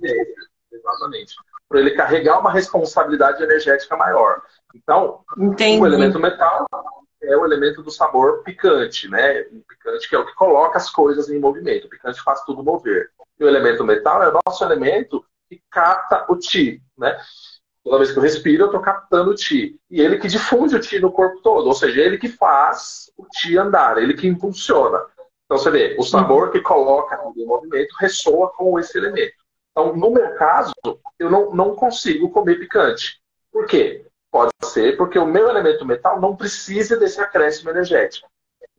S2: Exatamente. Por ele carregar uma responsabilidade energética maior. Então, o elemento metal é o elemento do sabor picante, né? O picante que é o que coloca as coisas em movimento. O picante faz tudo mover. E o elemento metal é o nosso elemento que capta o Qi, né? Toda vez que eu respiro, eu estou captando o Qi. E ele que difunde o Qi no corpo todo. Ou seja, ele que faz o Qi andar, ele que impulsiona. Então, você vê, o sabor que coloca tudo em movimento ressoa com esse elemento. Então, no meu caso, eu não consigo comer picante. Por quê? Pode ser porque o meu elemento metal não precisa desse acréscimo energético.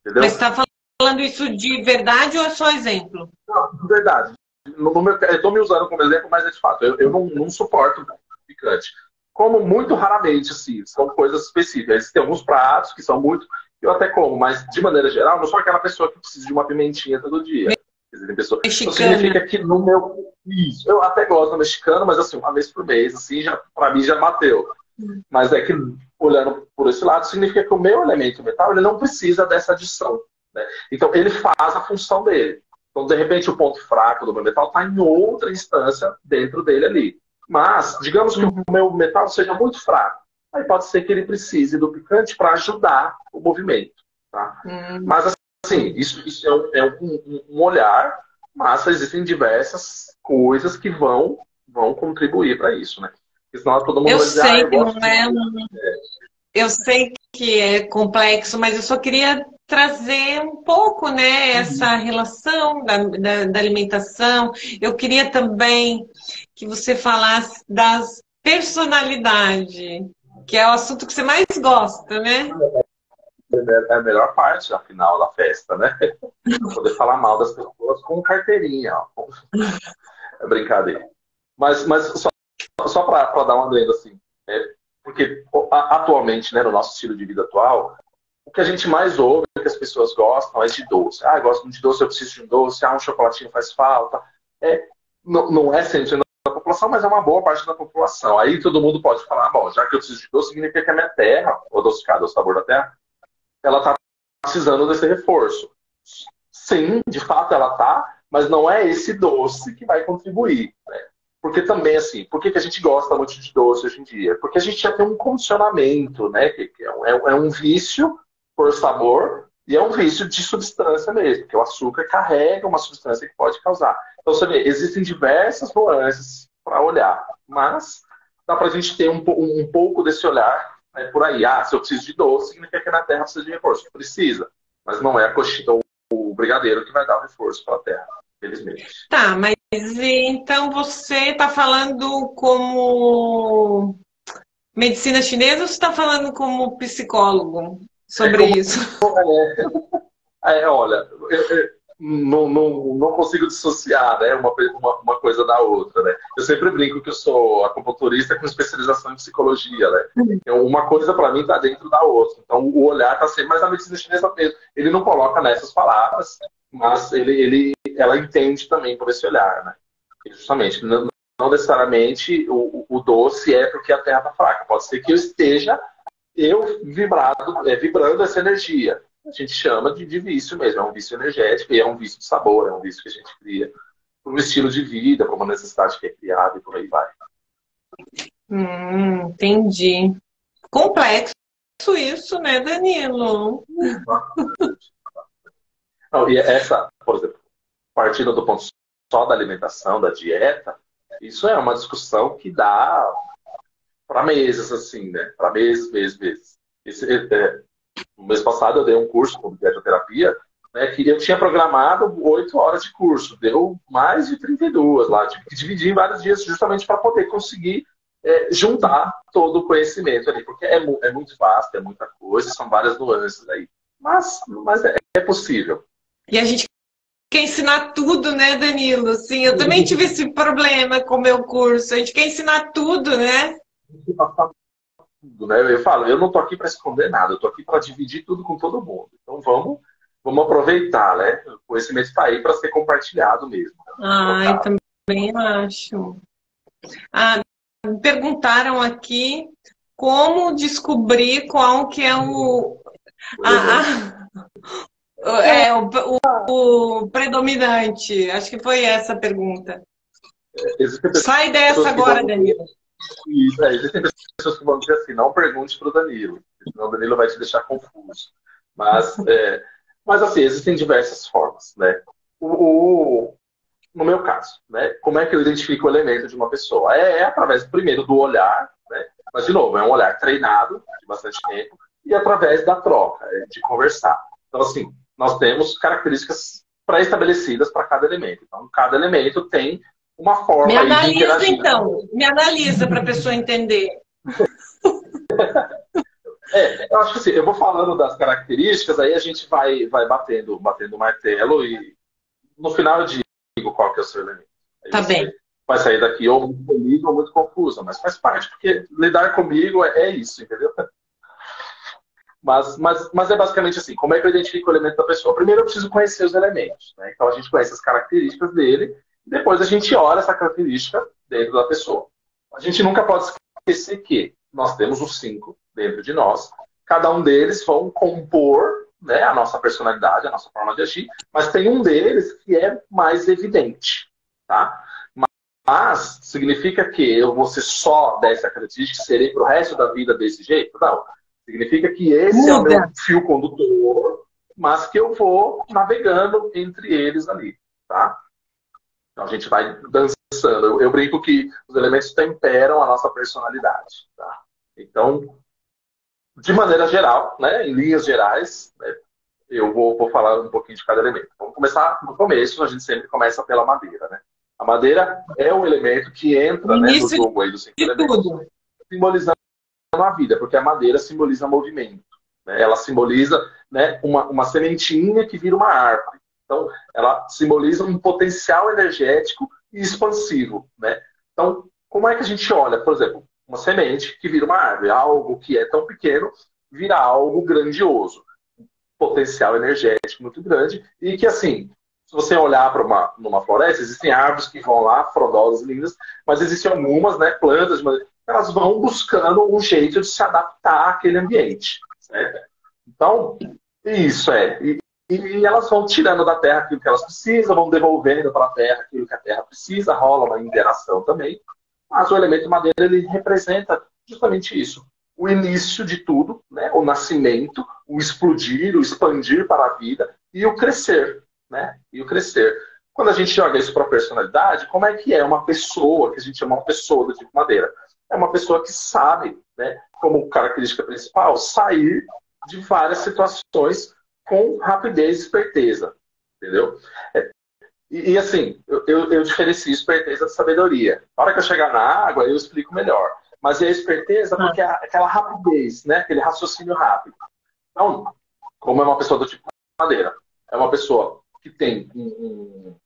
S2: Entendeu?
S1: Mas você está falando isso de verdade ou é só exemplo?
S2: Não, de verdade. Eu estou me usando como exemplo, mas é de fato. Eu não suporto picante. Como muito raramente, assim, são coisas específicas. Tem alguns pratos que são muito... Eu até como, mas de maneira geral, não sou aquela pessoa que precisa de uma pimentinha todo dia. Tem pessoa... Isso significa que no meu... Isso. Eu até gosto do mexicano, mas assim, uma vez por mês, assim, já, pra mim já bateu. Mas é que, olhando por esse lado, significa que o meu elemento metal ele não precisa dessa adição. Né? Então, ele faz a função dele. Então, de repente, o ponto fraco do meu metal está em outra instância dentro dele ali. Mas, digamos que o meu metal seja muito fraco. Aí pode ser que ele precise do picante para ajudar o movimento. Tá? Mas, assim, isso um olhar, mas existem diversas coisas que vão contribuir para isso, né? Porque senão todo mundo
S1: Eu
S2: vai dizer, ah,
S1: sei
S2: eu
S1: que
S2: gosto
S1: não
S2: de...
S1: é, eu sei que é complexo, mas eu só queria trazer um pouco, né, essa relação da alimentação. Eu queria também que você falasse das personalidades, que é o assunto que você mais gosta, né?
S2: É a melhor parte, afinal, da festa, né? Poder falar mal das pessoas com carteirinha, ó. É brincadeira. Mas só para dar uma adendo, assim, porque atualmente, né, no nosso estilo de vida atual, o que a gente mais ouve, que as pessoas gostam, é de doce. Ah, eu gosto muito de doce, eu preciso de um doce, um chocolatinho faz falta. Não é 100% da população, mas é uma boa parte da população. Aí todo mundo pode falar, bom, já que eu preciso de doce, significa que a minha terra, o adocicado, o sabor da terra, ela está precisando desse reforço. Sim, de fato ela está, mas não é esse doce que vai contribuir, né? Porque também, assim, por que a gente gosta muito de doce hoje em dia? Porque a gente já tem um condicionamento, né? Que é um vício por sabor e é um vício de substância mesmo, porque o açúcar carrega uma substância que pode causar. Então, você vê, existem diversas nuances para olhar, mas dá para a gente ter um pouco desse olhar, né, por aí. Ah, se eu preciso de doce, significa que na terra precisa de reforço. Precisa, mas não é a coxinha, o brigadeiro que vai dar o reforço para a terra, felizmente.
S1: Tá, mas então você está falando como medicina chinesa ou você está falando como psicólogo sobre isso?
S2: Olha, eu não consigo dissociar, né, uma coisa da outra, né? Eu sempre brinco que eu sou acupunturista com especialização em psicologia, né? Então, uma coisa para mim está dentro da outra. Então, o olhar está sempre mais na medicina chinesa mesmo. Ele não coloca nessas palavras, mas ela entende também por esse olhar, né? E justamente, não necessariamente o doce é porque a terra está fraca. Pode ser que eu esteja vibrando essa energia. A gente chama de vício mesmo, é um vício energético e é um vício de sabor, é um vício que a gente cria por um estilo de vida, por uma necessidade que é criada e por aí vai.
S1: Entendi. Complexo isso, né, Danilo?
S2: Não, e essa, por exemplo, partindo do ponto só da alimentação, da dieta, isso é uma discussão que dá para meses, assim, né? Para meses. No mês passado eu dei um curso de dietoterapia, né, que eu tinha programado 8 horas de curso, deu mais de 32 lá, tive que dividir em vários dias justamente para poder conseguir juntar todo o conhecimento ali, porque é muito vasto, é muita coisa, são várias nuances aí. Mas é possível.
S1: E a gente quer ensinar tudo, né, Danilo? Sim, eu também tive esse problema com o meu curso. A gente quer ensinar tudo, né?
S2: Né? Eu falo, eu não estou aqui para esconder nada, eu estou aqui para dividir tudo com todo mundo. Então vamos aproveitar, né? O conhecimento está aí para ser compartilhado mesmo.
S1: Ai, também acho. Me perguntaram aqui como descobrir qual que é o predominante. Acho que foi essa a pergunta. Sai dessa agora, Danilo.
S2: Existem pessoas que vão dizer assim, não pergunte para o Danilo, senão o Danilo vai te deixar confuso. Mas assim, existem diversas formas, né? No meu caso, né? Como é que eu identifico o elemento de uma pessoa? Através, primeiro, do olhar, né? Mas, de novo, é um olhar treinado de bastante tempo e através da troca, de conversar. Então, assim, nós temos características pré-estabelecidas para cada elemento. Então, cada elemento tem uma forma
S1: de interagir. Me analisa,
S2: então.
S1: Me analisa para a pessoa entender.
S2: Eu acho que assim, eu vou falando das características, aí a gente vai batendo o martelo e no final eu digo qual que é o seu elemento. Aí
S1: tá bem.
S2: Vai sair daqui ou muito feliz ou muito confusa, mas faz parte, porque lidar comigo é isso, entendeu? Mas é basicamente assim, como é que eu identifico o elemento da pessoa? Primeiro eu preciso conhecer os elementos, né? Então a gente conhece as características dele, depois a gente olha essa característica dentro da pessoa. A gente nunca pode esquecer que nós temos os 5 dentro de nós, cada um deles vão compor né, a nossa personalidade, a nossa forma de agir, mas tem um deles que é mais evidente, tá? Mas significa que eu vou ser só dessa característica, serei pro resto da vida desse jeito? Não. Significa que esse é o
S1: Muda.
S2: meu fio condutor, mas que eu vou navegando entre eles ali, tá? Então a gente vai dançando. Eu brinco que os elementos temperam a nossa personalidade, tá? Então, de maneira geral, né, em linhas gerais, né, eu vou falar um pouquinho de cada elemento. Vamos começar no começo, a gente sempre começa pela madeira, né? A madeira é o elemento que
S1: O
S2: entra, né, no
S1: início
S2: jogo aí dos 5
S1: de
S2: elementos,
S1: tudo.
S2: simbolizando a vida, porque a madeira simboliza movimento. Né? Ela simboliza, né, uma sementinha que vira uma árvore. Então, ela simboliza um potencial energético e expansivo. Né? Então, como é que a gente olha, por exemplo, uma semente que vira uma árvore? Algo que é tão pequeno vira algo grandioso. Potencial energético muito grande e que, assim, se você olhar para numa floresta, existem árvores que vão lá, frondosas, lindas, mas existem algumas, né, plantas, elas vão buscando um jeito de se adaptar àquele ambiente. Certo? Então, isso é. E elas vão tirando da terra aquilo que elas precisam, vão devolvendo para a terra aquilo que a terra precisa, rola uma interação também. Mas o elemento madeira, ele representa justamente isso. O início de tudo, né? O nascimento, o explodir, o expandir para a vida e o crescer. Né? E o crescer. Quando a gente joga isso para a personalidade, como é que é uma pessoa, que a gente chama uma pessoa do tipo madeira? É uma pessoa que sabe, né, como característica principal, sair de várias situações com rapidez e esperteza. Entendeu? Assim, eu diferencio esperteza de sabedoria. Na hora que eu chegar na água, eu explico melhor. Mas é a esperteza porque é aquela rapidez, né? Aquele raciocínio rápido. Então, como é uma pessoa do tipo madeira, é uma pessoa que tem um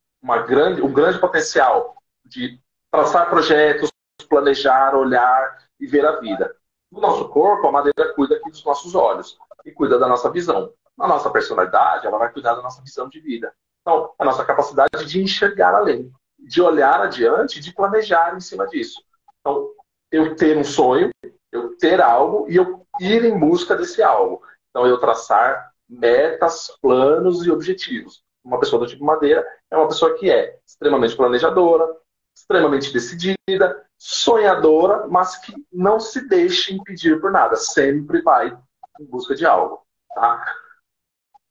S2: grande potencial de traçar projetos, planejar, olhar e ver a vida. No nosso corpo, a madeira cuida aqui dos nossos olhos e cuida da nossa visão. Na nossa personalidade, ela vai cuidar da nossa visão de vida. Então, a nossa capacidade de enxergar além, de olhar adiante, de planejar em cima disso. Então, eu ter um sonho, eu ter algo e eu ir em busca desse algo. Então, eu traçar metas, planos e objetivos. Uma pessoa do tipo madeira é uma pessoa que é extremamente planejadora, extremamente decidida, sonhadora, mas que não se deixa impedir por nada. Sempre vai em busca de algo. Tá?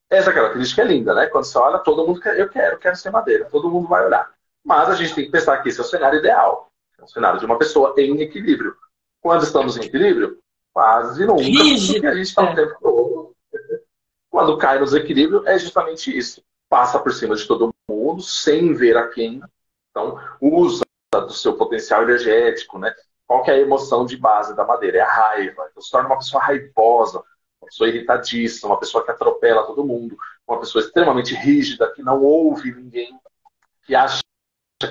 S2: Essa característica é linda, né? Quando você olha, todo mundo quer, eu quero ser madeira. Todo mundo vai olhar. Mas a gente tem que pensar que esse é o cenário ideal. É o cenário de uma pessoa em equilíbrio. Quando estamos em equilíbrio, quase nunca, porque a gente está o tempo todo. Quando cai no desequilíbrio, é justamente isso. Passa por cima de todo mundo, sem ver a quem. Então, usa do seu potencial energético, né? Qual que é a emoção de base da madeira? É a raiva. Então, se torna uma pessoa raivosa, uma pessoa irritadiça, uma pessoa que atropela todo mundo, uma pessoa extremamente rígida, que não ouve ninguém, que acha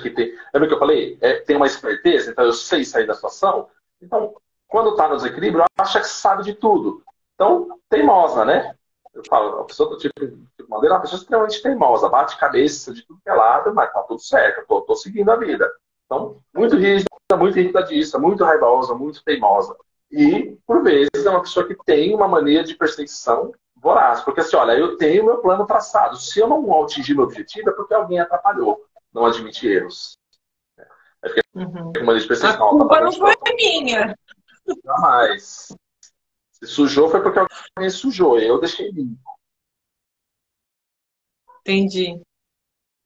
S2: que tem... Lembra que eu falei? Tem uma esperteza, então eu sei sair da situação. Então, quando está no desequilíbrio, acha que sabe de tudo. Então, teimosa, né? Eu falo, a pessoa do tipo madeira é uma pessoa extremamente teimosa, bate cabeça de tudo que é lado, mas tá tudo certo, eu tô seguindo a vida. Então, muito rígida, muito irritadiça, muito raivosa, muito teimosa. E, por vezes, é uma pessoa que tem uma mania de perseguição voraz. Porque assim, olha, eu tenho meu plano traçado. Se eu não atingir meu objetivo, é porque alguém atrapalhou. Não admite erros. É porque uma mania de perseguição.
S1: A culpa não foi minha.
S2: Jamais. Se sujou, foi porque alguém sujou. Eu deixei limpo.
S1: Entendi.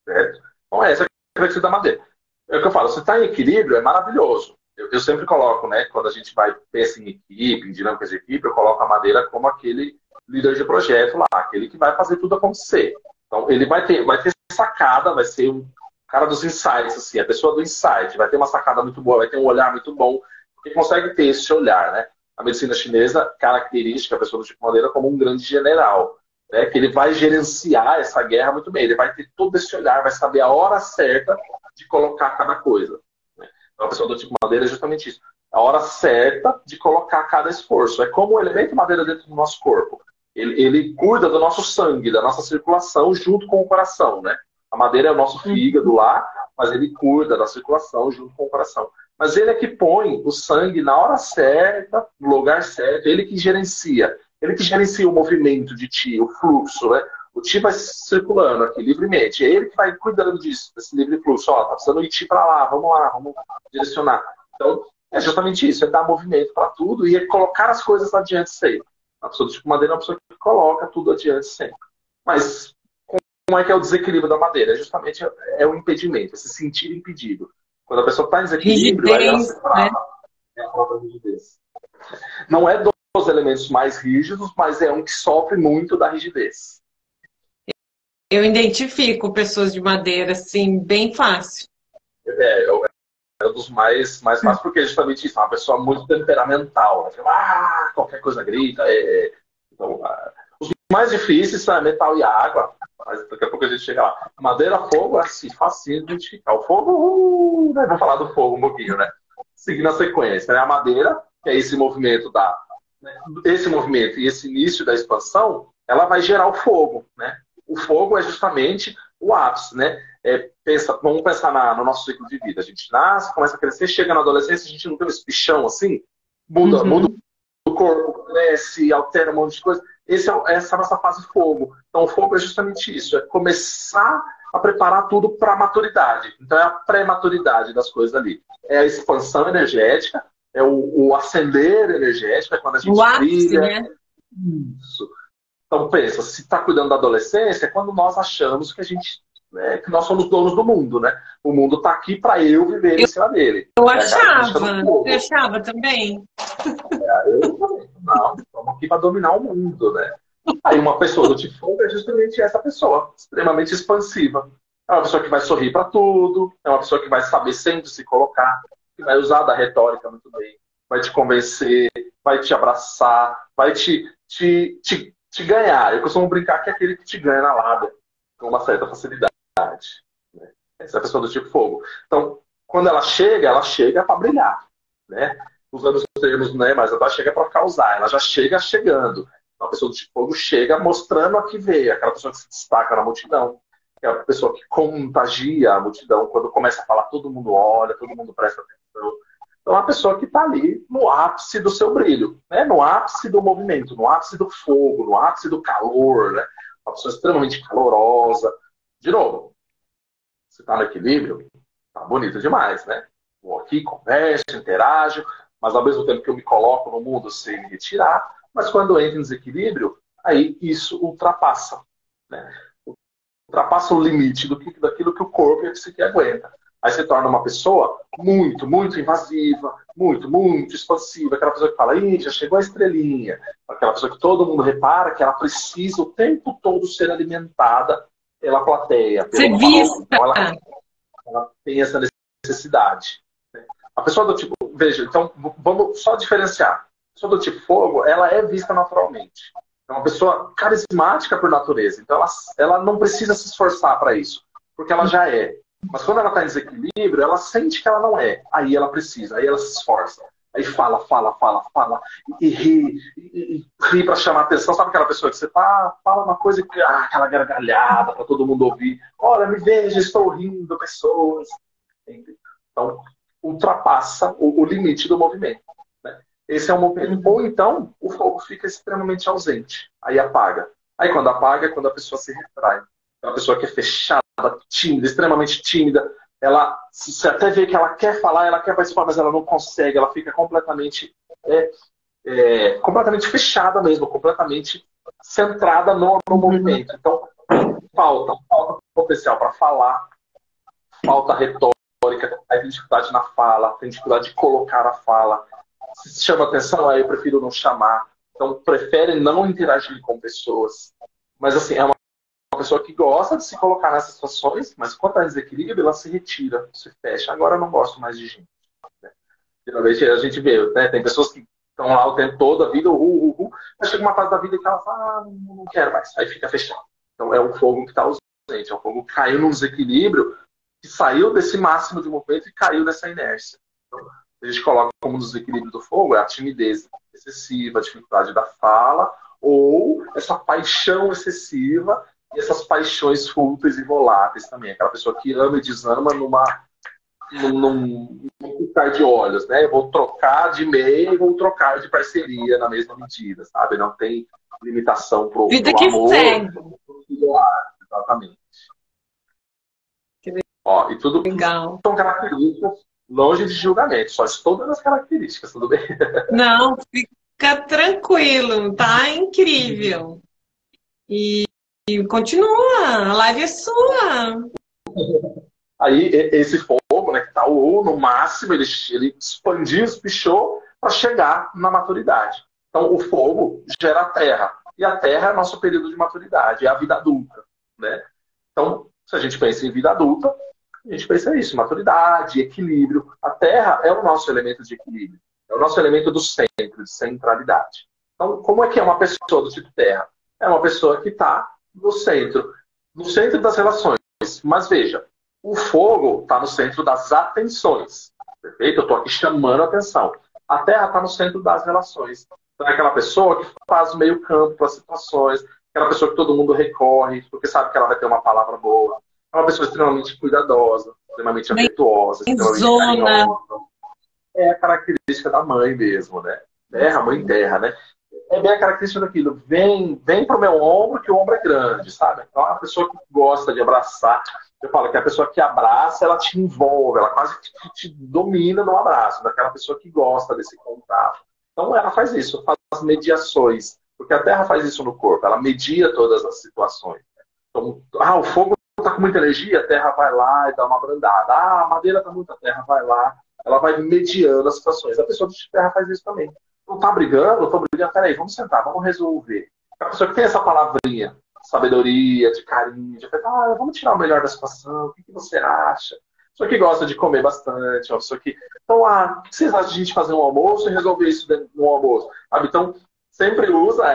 S2: Certo? Então, essa é a característica da madeira. É o que eu falo, se está em equilíbrio, é maravilhoso. Eu sempre coloco, né, quando a gente vai pensar em equipe, em dinâmicas de equipe, eu coloco a madeira como aquele líder de projeto lá, aquele que vai fazer tudo acontecer. Então, ele vai ter sacada, vai ser um cara dos insights, assim, a pessoa do insight, vai ter uma sacada muito boa, vai ter um olhar muito bom, porque consegue ter esse olhar, né? A medicina chinesa característica a pessoa do tipo madeira como um grande general, né, que ele vai gerenciar essa guerra muito bem, ele vai ter todo esse olhar, vai saber a hora certa de colocar cada coisa. Né? Então, a pessoa do tipo madeira é justamente isso. A hora certa de colocar cada esforço. É como o elemento madeira dentro do nosso corpo. Ele cuida do nosso sangue, da nossa circulação junto com o coração. Né? A madeira é o nosso fígado lá, mas ele cuida da circulação junto com o coração. Mas ele é que põe o sangue na hora certa, no lugar certo, ele que gerencia. ele que gerencia o movimento de Ti, o fluxo, né? O Ti vai circulando aqui livremente. É ele que vai cuidando disso, desse livre fluxo. Ó, tá precisando ir Ti para lá, vamos direcionar. Então, é justamente isso, é dar movimento para tudo e é colocar as coisas adiante sempre. A pessoa do tipo madeira é uma pessoa que coloca tudo adiante sempre. Mas como é que é o desequilíbrio da madeira? Justamente o impedimento, esse sentir impedido. Quando a pessoa está em desequilíbrio, aí ela
S1: Rigidez,
S2: se
S1: né?
S2: trava. É a própria rigidez. Não é dos elementos mais rígidos, mas é um que sofre muito da rigidez.
S1: Eu identifico pessoas de madeira, assim, bem fácil.
S2: É um dos mais fáceis, porque é justamente isso, é uma pessoa muito temperamental. Né? Qualquer coisa grita. Então, os mais difíceis são metal e água, mas daqui a pouco a gente chega lá. Madeira, fogo, é assim, facinho de identificar. O fogo, né? Vou falar do fogo um pouquinho, né? Seguindo a sequência, né? A madeira, que é esse movimento esse movimento e esse início da expansão, ela vai gerar o fogo, né? O fogo é justamente o ápice, né? Vamos pensar no nosso ciclo de vida. A gente nasce, começa a crescer, chega na adolescência, a gente não tem esse pichão assim, muda o corpo, cresce, altera um monte de coisa. Essa é a nossa fase fogo. Então, o fogo é justamente isso, é começar a preparar tudo para a maturidade. Então, é a pré-maturidade das coisas ali. É a expansão energética, é o acender energético, é quando a gente
S1: O ápice,
S2: brilha.
S1: né?
S2: Isso. Então, pensa, se está cuidando da adolescência, é quando nós achamos que que nós somos donos do mundo, né? O mundo está aqui para eu viver em cima dele.
S1: Eu
S2: É a característica do
S1: achava.
S2: fogo.
S1: Você achava também?
S2: Eu também. Não, estamos aqui para dominar o mundo, né? Aí uma pessoa do tipo fogo é justamente essa pessoa, extremamente expansiva. É uma pessoa que vai sorrir para tudo, é uma pessoa que vai saber sempre se colocar, que vai usar da retórica muito bem, vai te convencer, vai te abraçar, vai te ganhar. Eu costumo brincar que é aquele que te ganha na lábia, com uma certa facilidade. Né? Essa é a pessoa do tipo fogo. Então, quando ela chega para brilhar, né? Usando os termos, né, mas ela chega para causar, ela já chega chegando. Uma pessoa do tipo fogo chega mostrando a que veio, aquela pessoa que se destaca na multidão, aquela pessoa que contagia a multidão, quando começa a falar, todo mundo olha, todo mundo presta atenção. Então, é uma pessoa que está ali no ápice do seu brilho, né? No ápice do movimento, no ápice do fogo, no ápice do calor, né? Uma pessoa extremamente calorosa. De novo, você está no equilíbrio, tá bonito demais, né? Vou aqui, converso, interajo, mas ao mesmo tempo que eu me coloco no mundo sem me retirar, mas quando entra em desequilíbrio, aí isso ultrapassa, né? Ultrapassa o limite daquilo que o corpo e a psique aguenta. Aí você torna uma pessoa muito, muito invasiva, muito, muito expansiva, aquela pessoa que fala, ih, já chegou a estrelinha, aquela pessoa que todo mundo repara que ela precisa o tempo todo ser alimentada pela plateia,
S1: Ser
S2: pelo palco.
S1: vista.
S2: Então ela tem essa necessidade. A pessoa do tipo, veja, então vamos só diferenciar. A pessoa do tipo fogo, ela é vista naturalmente. É uma pessoa carismática por natureza. Então ela não precisa se esforçar para isso, porque ela já é. Mas quando ela está em desequilíbrio, ela sente que ela não é. Aí ela precisa, aí ela se esforça. Aí fala, e ri para chamar atenção. Sabe aquela pessoa que você fala uma coisa e aquela gargalhada para todo mundo ouvir. Olha, me veja, estou rindo, pessoas. Então, ultrapassa o limite do movimento. Né? Esse é o movimento. Ou então, o fogo fica extremamente ausente. Aí apaga. Aí quando apaga, é quando a pessoa se retrai. É uma pessoa que é fechada, tímida, extremamente tímida. Ela se até vê que ela quer falar, ela quer participar, mas ela não consegue. Ela fica completamente completamente fechada mesmo, completamente centrada no movimento. Então, falta potencial para falar, falta retórica, tem dificuldade na fala, tem dificuldade de colocar a fala. Se chama atenção, aí eu prefiro não chamar. Então, prefere não interagir com pessoas. Mas, assim, é uma pessoa que gosta de se colocar nessas situações, mas quando está em desequilíbrio, ela se retira, se fecha. Agora eu não gosto mais de gente. Né? Geralmente a gente vê, né? Tem pessoas que estão lá o tempo todo, a vida, mas chega uma fase da vida que ela fala, não quero mais. Aí fica fechado. Então, é um fogo que está ausente, é um fogo que caiu num desequilíbrio, que saiu desse máximo de movimento e caiu nessa inércia. Então, a gente coloca como desequilíbrio do fogo é a timidez excessiva, a dificuldade da fala, ou essa paixão excessiva e essas paixões fúteis e voláteis também. Aquela pessoa que ama e desama num piscar de olhos, né? Eu vou trocar de meia e vou trocar de parceria na mesma medida, sabe? Não tem limitação pro
S1: Vida que
S2: amor,
S1: segue.
S2: pro ar, exatamente.
S1: Que
S2: Ó, e tudo
S1: legal.
S2: são características longe de julgamento, só estou dando as características, tudo bem?
S1: Não, fica tranquilo, tá incrível. E continua, a live é sua.
S2: Aí esse fogo, né, que tá no máximo, ele expandiu, espichou para chegar na maturidade. Então o fogo gera a terra. E a terra é nosso período de maturidade, é a vida adulta, né? Então, se a gente pensa em vida adulta, a gente pensa isso, maturidade, equilíbrio. A terra é o nosso elemento de equilíbrio. É o nosso elemento do centro, de centralidade. Então, como é que é uma pessoa do tipo terra? É uma pessoa que está no centro das relações. Mas veja, o fogo está no centro das atenções. Perfeito? Eu estou aqui chamando a atenção. A terra está no centro das relações. Então é aquela pessoa que faz o meio campo para as situações, aquela pessoa que todo mundo recorre, porque sabe que ela vai ter uma palavra boa. É uma pessoa extremamente cuidadosa, extremamente afetuosa,
S1: Em
S2: extremamente
S1: zona.
S2: carinhosa. É a característica da mãe mesmo, né? Terra, mãe terra, né? É bem a característica daquilo. Vem pro meu ombro, que o ombro é grande, sabe? Então, é uma pessoa que gosta de abraçar. Eu falo que a pessoa que abraça, ela te envolve, ela quase que te domina no abraço, daquela pessoa que gosta desse contato. Então, ela faz isso, faz mediações. Porque a Terra faz isso no corpo, ela media todas as situações. Então, o fogo está com muita energia, a Terra vai lá e dá uma brandada. A madeira está muito, a Terra vai lá, ela vai mediando as situações. A pessoa de terra faz isso também. Não tá brigando, não tô brigando, peraí, vamos sentar, vamos resolver. A pessoa que tem essa palavrinha, sabedoria, de carinho, de vamos tirar o melhor da situação, o que você acha? A pessoa que gosta de comer bastante, uma pessoa que. Então, o que vocês acham de a gente fazer um almoço e resolver isso no almoço? Sabe? Então, sempre usa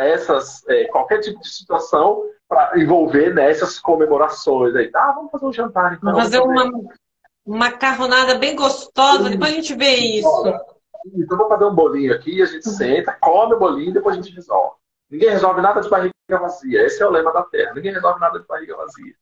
S2: qualquer tipo de situação para envolver nessas comemorações. Aí, vamos fazer um jantar, então.
S1: Vamos fazer uma macarronada bem gostosa, depois a gente vê isso.
S2: Então, vou fazer um bolinho aqui, a gente senta, come o bolinho e depois a gente resolve. Ninguém resolve nada de barriga vazia. Esse é o lema da Terra. Ninguém resolve nada de barriga vazia.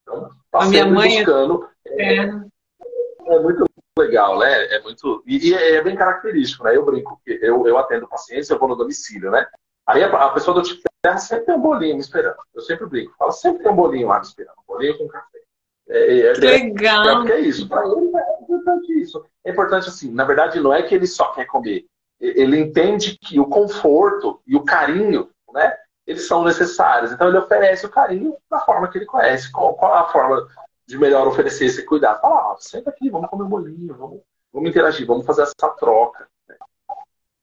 S2: Então, tá
S1: A minha
S2: sempre
S1: mãe
S2: buscando. É muito legal, né? É muito. E é bem característico, né? Eu brinco, que eu atendo pacientes, eu vou no domicílio, né? Aí a pessoa do tipo Terra sempre tem um bolinho me esperando. Eu sempre brinco. Fala, sempre tem um bolinho lá me esperando. Um bolinho com café.
S1: Que legal.
S2: Porque é isso. Para ele é importante isso. É importante assim, na verdade, não é que ele só quer comer. Ele entende que o conforto e o carinho, né, eles são necessários. Então ele oferece o carinho da forma que ele conhece. Qual é a forma de melhor oferecer esse cuidado? Fala, senta aqui, vamos comer um bolinho, vamos interagir, vamos fazer essa troca.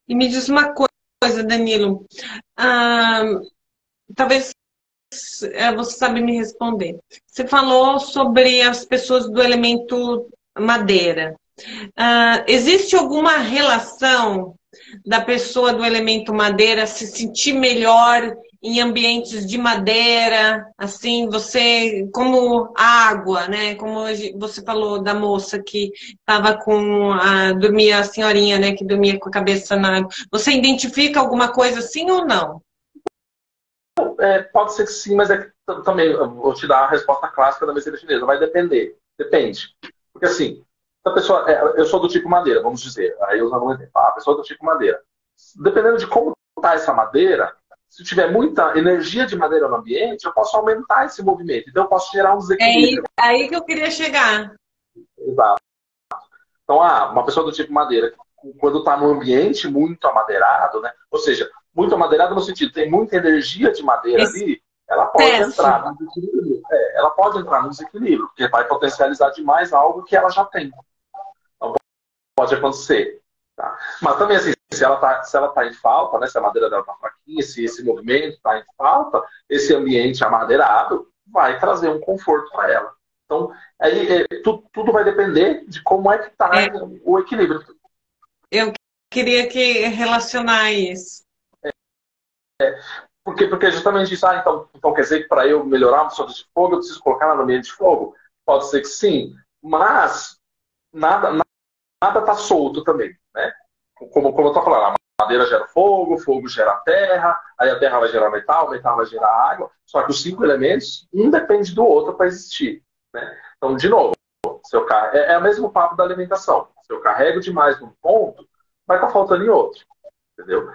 S1: E me diz uma coisa, Danilo. Talvez você sabe me responder. Você falou sobre as pessoas do elemento madeira. Existe alguma relação da pessoa do elemento madeira se sentir melhor em ambientes de madeira, assim, você, como água, né? Como você falou da moça que estava dormia a senhorinha, né? Que dormia com a cabeça na água. Você identifica alguma coisa assim ou não?
S2: Pode ser que sim, mas também eu vou te dar a resposta clássica da medicina chinesa. Vai depender. Depende. Porque assim, a pessoa, eu sou do tipo madeira, vamos dizer. Aí usando um exemplo. A pessoa é do tipo madeira. Dependendo de como está essa madeira, se tiver muita energia de madeira no ambiente, eu posso aumentar esse movimento. Então eu posso gerar um desequilíbrio.
S1: É aí que eu queria chegar.
S2: Exato. Então, uma pessoa do tipo madeira, quando está num ambiente muito amadeirado, né? Ou seja, muito amadeirado no sentido, tem muita energia de madeira ali, ela pode entrar no desequilíbrio. Ela pode entrar no desequilíbrio, porque vai potencializar demais algo que ela já tem. Então, pode acontecer. Tá? Mas também, assim, se ela tá em falta, né? Se a madeira dela está fraquinha, se esse movimento está em falta, esse ambiente amadeirado vai trazer um conforto para ela. Então, aí tudo vai depender de como é que está o equilíbrio.
S1: Eu queria relacionar isso.
S2: Porque justamente isso, então quer dizer que para eu melhorar uma pessoa de fogo, eu preciso colocar ela no ambiente de fogo? Pode ser que sim, mas nada está solto também, né? Como eu estou falando, a madeira gera fogo, o fogo gera terra, aí a terra vai gerar metal, o metal vai gerar água, só que os 5 elementos, um depende do outro para existir, né? Então, de novo, É o mesmo papo da alimentação. Se eu carrego demais num ponto, vai estar faltando em outro. Entendeu?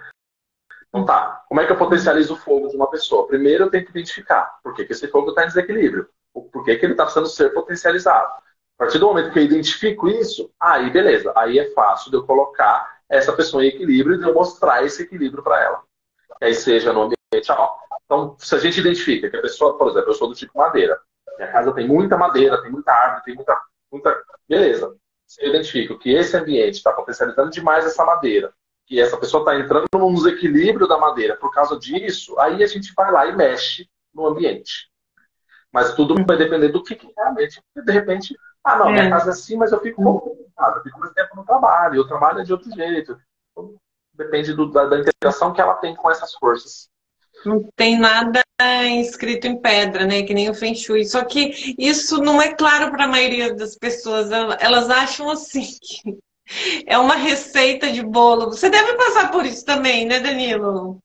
S2: Então tá, como é que eu potencializo o fogo de uma pessoa? Primeiro eu tenho que identificar por que esse fogo está em desequilíbrio. Por que ele está precisando ser potencializado. A partir do momento que eu identifico isso, aí beleza. Aí é fácil de eu colocar essa pessoa em equilíbrio e de eu mostrar esse equilíbrio para ela. Que aí seja no ambiente. Ó. Então, se a gente identifica que a pessoa, por exemplo, eu sou do tipo madeira. Minha casa tem muita madeira, tem muita árvore, tem muita. Beleza. Se eu identifico que esse ambiente está potencializando demais essa madeira, que essa pessoa está entrando num desequilíbrio da madeira por causa disso, aí a gente vai lá e mexe no ambiente. Mas tudo vai depender do que realmente, de repente, não, minha casa é assim, mas eu fico pouco tempo em casa, eu fico mais tempo no trabalho, eu trabalho de outro jeito. Então, depende da interação que ela tem com essas forças.
S1: Não tem nada escrito em pedra, né? Que nem o Feng Shui. Só que isso não é claro para a maioria das pessoas. Elas acham assim que é uma receita de bolo. Você deve passar por isso também, né, Danilo?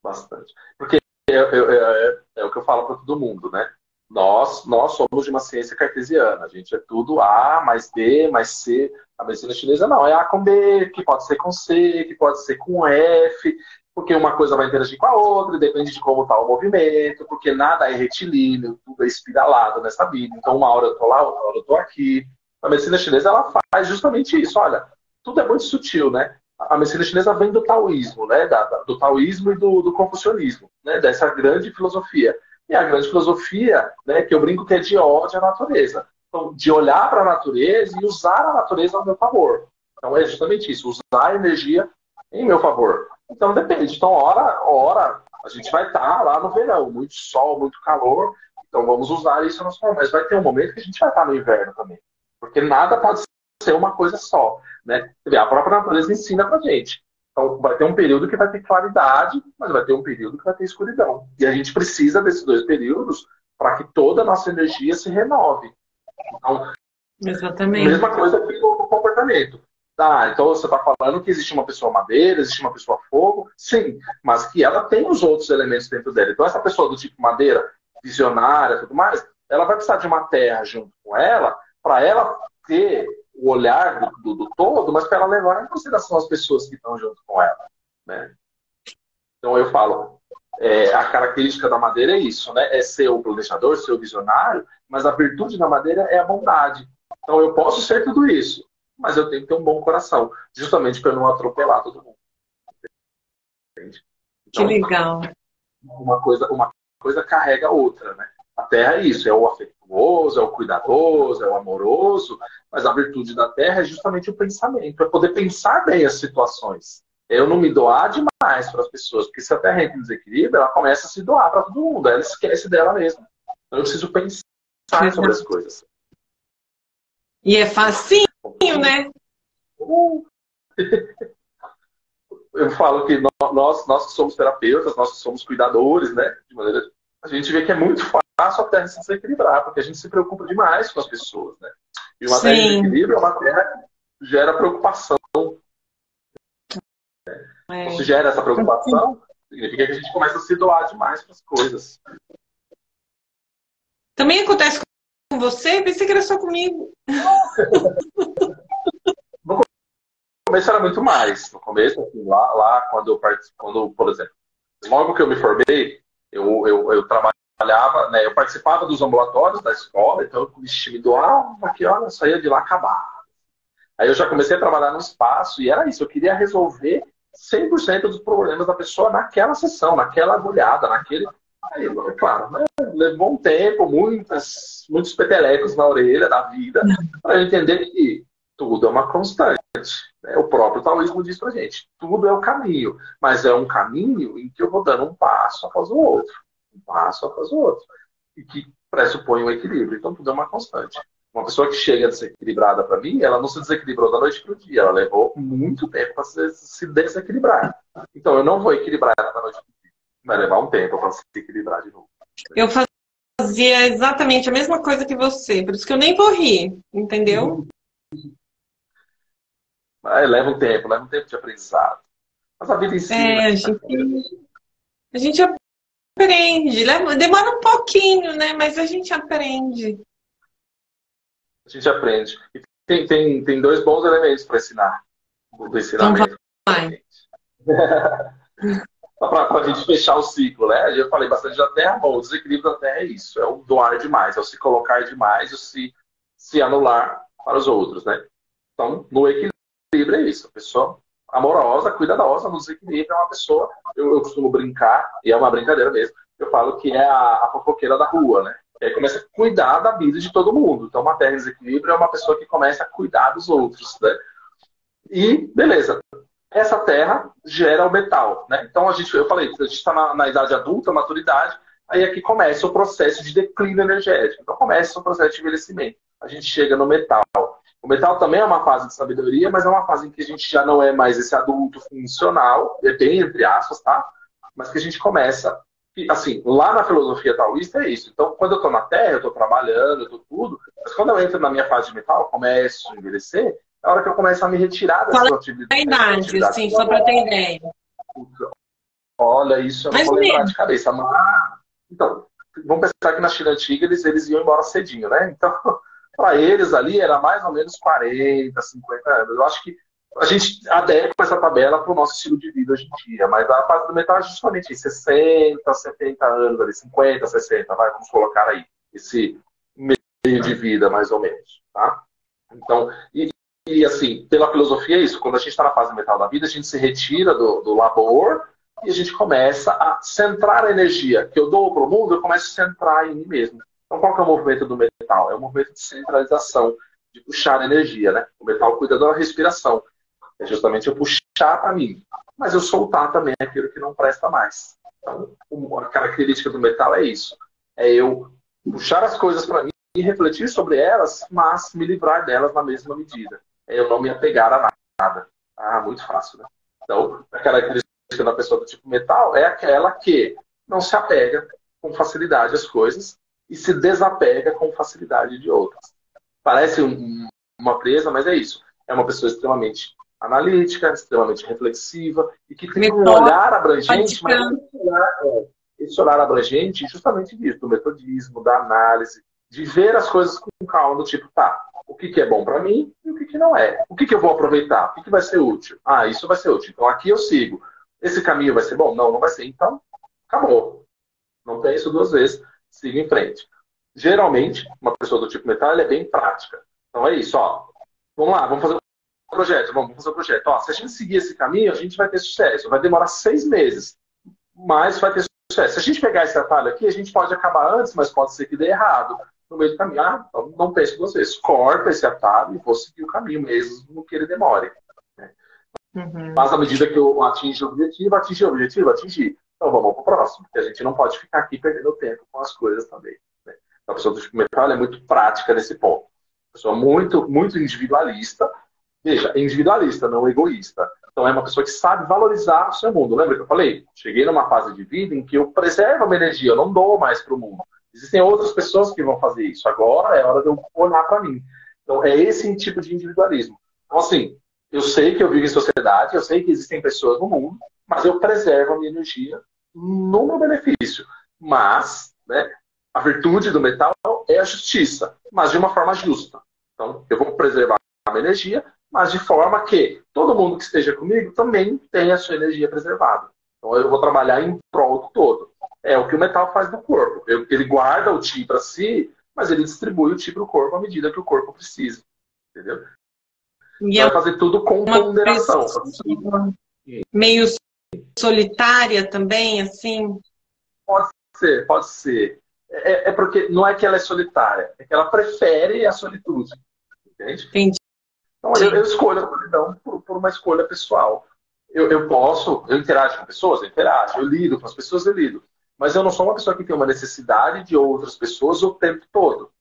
S2: Bastante. Porque é o que eu falo para todo mundo, né? Nós somos de uma ciência cartesiana. A gente é tudo A mais B mais C. A medicina chinesa não, é A com B, que pode ser com C, que pode ser com F, porque uma coisa vai interagir com a outra, depende de como está o movimento, porque nada é retilíneo, tudo é espiralado nessa vida. Então, uma hora eu estou lá, outra hora eu estou aqui. A medicina chinesa, ela faz justamente isso. Olha, tudo é muito sutil, né? A medicina chinesa vem do taoísmo, né? Do taoísmo e do confucionismo, né? Dessa grande filosofia. E a grande filosofia, né, que eu brinco que é de ódio à natureza. Então, de olhar para a natureza e usar a natureza ao meu favor. Então, é justamente isso, usar a energia em meu favor. Então, depende. Então, hora a gente vai estar lá no verão, muito sol, muito calor. Então, vamos usar isso a nosso favor. Mas vai ter um momento que a gente vai estar no inverno também. Porque nada pode ser uma coisa só, né? A própria natureza ensina pra gente. Então, vai ter um período que vai ter claridade, mas vai ter um período que vai ter escuridão. E a gente precisa desses dois períodos para que toda a nossa energia se renove. Então,
S1: exatamente.
S2: Mesma coisa que no comportamento. Então você está falando que existe uma pessoa madeira, existe uma pessoa fogo, sim, mas que ela tem os outros elementos dentro dela. Então essa pessoa do tipo madeira, visionária, tudo mais, ela vai precisar de uma terra junto com ela, para ela ter o olhar do todo, mas para ela levar em consideração as pessoas que estão junto com ela, né? Então eu falo, a característica da madeira é isso, né? É ser o planejador, ser o visionário, mas a virtude da madeira é a bondade. Então eu posso ser tudo isso, mas eu tenho que ter um bom coração, justamente para eu não atropelar todo mundo. Entende? Então,
S1: que legal.
S2: Uma coisa carrega a outra, né? A terra é isso, é o afetuoso, é o cuidadoso, é o amoroso, mas a virtude da terra é justamente o pensamento, é poder pensar bem as situações. Eu não me doar demais para as pessoas, porque se a terra entra em desequilíbrio, ela começa a se doar para todo mundo, ela esquece dela mesma. Então eu preciso pensar sobre as coisas.
S1: E é facinho, né?
S2: Eu falo que nós que somos terapeutas, nós que somos cuidadores, né? De maneira, a gente vê que é muito fácil a terra se desequilibrar, porque a gente se preocupa demais com as pessoas, né? E uma terra em desequilíbrio é uma terra que gera preocupação. Então, se gera essa preocupação, significa que a gente começa a se doar demais para as coisas.
S1: Também acontece com você? Pensei que era só comigo.
S2: No começo era muito mais. No começo, assim, lá quando por exemplo, logo que eu me formei, eu trabalhava, né, eu participava dos ambulatórios da escola, então eu me doava aqui, olha, saía de lá acabado. Aí eu já comecei a trabalhar no espaço e era isso, eu queria resolver 100% dos problemas da pessoa naquela sessão, naquela agulhada, naquele... Aí, claro, né, levou um tempo, muitos petelecos na orelha da vida, para eu entender que tudo é uma constante. Né? O próprio taoísmo diz pra gente, tudo é o caminho, mas é um caminho em que eu vou dando um passo após o outro, um passo após o outro, e que pressupõe um equilíbrio. Então tudo é uma constante. Uma pessoa que chega desequilibrada para mim, ela não se desequilibrou da noite para o dia, ela levou muito tempo para se desequilibrar. Então eu não vou equilibrar ela da noite para o dia, vai levar um tempo para se equilibrar de novo.
S1: Eu fazia exatamente a mesma coisa que você, por isso que eu nem vou rir, entendeu?
S2: Leva um tempo de aprendizado. Mas a vida em si...
S1: a gente aprende. Demora um pouquinho, né? Mas a gente aprende.
S2: A gente aprende. E tem dois bons elementos para ensinar do
S1: Então
S2: ensinamento.
S1: vai.
S2: Para a gente fechar o ciclo, né? Eu falei bastante da Terra, bom, o desequilíbrio da Terra é isso, é o doar demais, é o se colocar demais, é o se anular para os outros, né? Então, no equilíbrio é isso, a pessoa amorosa, cuidadosa, no desequilíbrio é uma pessoa, eu costumo brincar, e é uma brincadeira mesmo, eu falo que é a fofoqueira da rua, né? E aí começa a cuidar da vida de todo mundo. Então, uma Terra em desequilíbrio é uma pessoa que começa a cuidar dos outros, né? E, beleza, essa terra gera o metal, né? Então eu falei, a gente está na idade adulta, maturidade, aí aqui começa o processo de declínio energético. Então começa o processo de envelhecimento. A gente chega no metal. O metal também é uma fase de sabedoria, mas é uma fase em que a gente já não é mais esse adulto funcional, é bem entre aspas, tá? Mas que a gente começa, assim, lá na filosofia taoísta é isso. Então, quando eu estou na Terra, eu estou trabalhando, eu estou tudo, mas quando eu entro na minha fase de metal, eu começo a envelhecer, é a hora que eu começo a me retirar dessas
S1: Qual é a idade, assim, só para ter ideia?
S2: Olha, isso eu não
S1: Mais
S2: vou
S1: ou
S2: lembrar
S1: menos.
S2: de cabeça. Mas, então, vamos pensar que na China antiga eles iam embora cedinho, né? Então, para eles ali era mais ou menos 40, 50 anos. Eu acho que a gente adequa essa tabela para o nosso estilo de vida hoje em dia, mas a fase do metal é justamente isso, 60, 70 anos, ali, 50, 60, vai, vamos colocar aí, esse meio de vida, mais ou menos, tá? Então, e assim, pela filosofia é isso, quando a gente está na fase metal da vida, a gente se retira do labor e a gente começa a centrar a energia que eu dou para o mundo, eu começo a centrar em mim mesmo. Então, qual que é o movimento do metal? É um movimento de centralização, de puxar energia, né? O metal cuida da respiração. É justamente eu puxar para mim, mas eu soltar também aquilo que não presta mais. Então, a característica do metal é isso. É eu puxar as coisas para mim e refletir sobre elas, mas me livrar delas na mesma medida. É eu não me apegar a nada. Ah, muito fácil, né? Então, a característica da pessoa do tipo metal é aquela que não se apega com facilidade às coisas e se desapega com facilidade de outras. Parece uma presa, mas é isso. É uma pessoa extremamente analítica, extremamente reflexiva e que tem um olhar abrangente, mas esse olhar abrangente justamente disso, do metodismo, da análise, de ver as coisas com calma, do tipo, tá, o que é bom para mim e o que não é. O que eu vou aproveitar? O que vai ser útil? Ah, isso vai ser útil. Então aqui eu sigo. Esse caminho vai ser bom? Não, não vai ser. Então, acabou. Não tem isso duas vezes. Siga em frente. Geralmente, uma pessoa do tipo metal, ela é bem prática. Então é isso, ó. Vamos lá, vamos fazer um projeto. Vamos fazer um projeto. Ó, se a gente seguir esse caminho, a gente vai ter sucesso. Vai demorar 6 meses, mas vai ter sucesso. Se a gente pegar esse atalho aqui, a gente pode acabar antes, mas pode ser que dê errado no meio do caminho. Ah, então não pense duas vezes. Corta esse atalho e vou seguir o caminho, mesmo que ele demore. Mas à medida que eu atingi o objetivo, atingi. Então vamos para o próximo, porque a gente não pode ficar aqui perdendo tempo com as coisas também. Né? A pessoa do tipo metal é muito prática nesse ponto. A pessoa muito, muito individualista. Veja, individualista, não egoísta. Então é uma pessoa que sabe valorizar o seu mundo. Lembra que eu falei? Cheguei numa fase de vida em que eu preservo a minha energia, eu não dou mais para o mundo. Existem outras pessoas que vão fazer isso. Agora é hora de eu olhar para mim. Então é esse tipo de individualismo. Então assim, eu sei que eu vivo em sociedade, eu sei que existem pessoas no mundo, mas eu preservo a minha energia no meu benefício. Mas, né, a virtude do metal é a justiça, mas de uma forma justa. Então, eu vou preservar a minha energia, mas de forma que todo mundo que esteja comigo também tenha a sua energia preservada. Então, eu vou trabalhar em prol do todo. É o que o metal faz no corpo. Ele guarda o chi para si, mas ele distribui o chi para o corpo à medida que o corpo precisa. Entendeu?
S1: E
S2: Vai
S1: é
S2: fazer tudo com
S1: uma
S2: ponderação.
S1: pessoa meio solitária também, assim.
S2: Pode ser, pode ser. É porque não é que ela é solitária, é que ela prefere a solitude. Entende?
S1: Entendi.
S2: Então eu escolho a solidão por uma escolha pessoal. Eu interajo com pessoas, eu interajo, eu lido com as pessoas, eu lido. Mas eu não sou uma pessoa que tem uma necessidade de outras pessoas o tempo todo.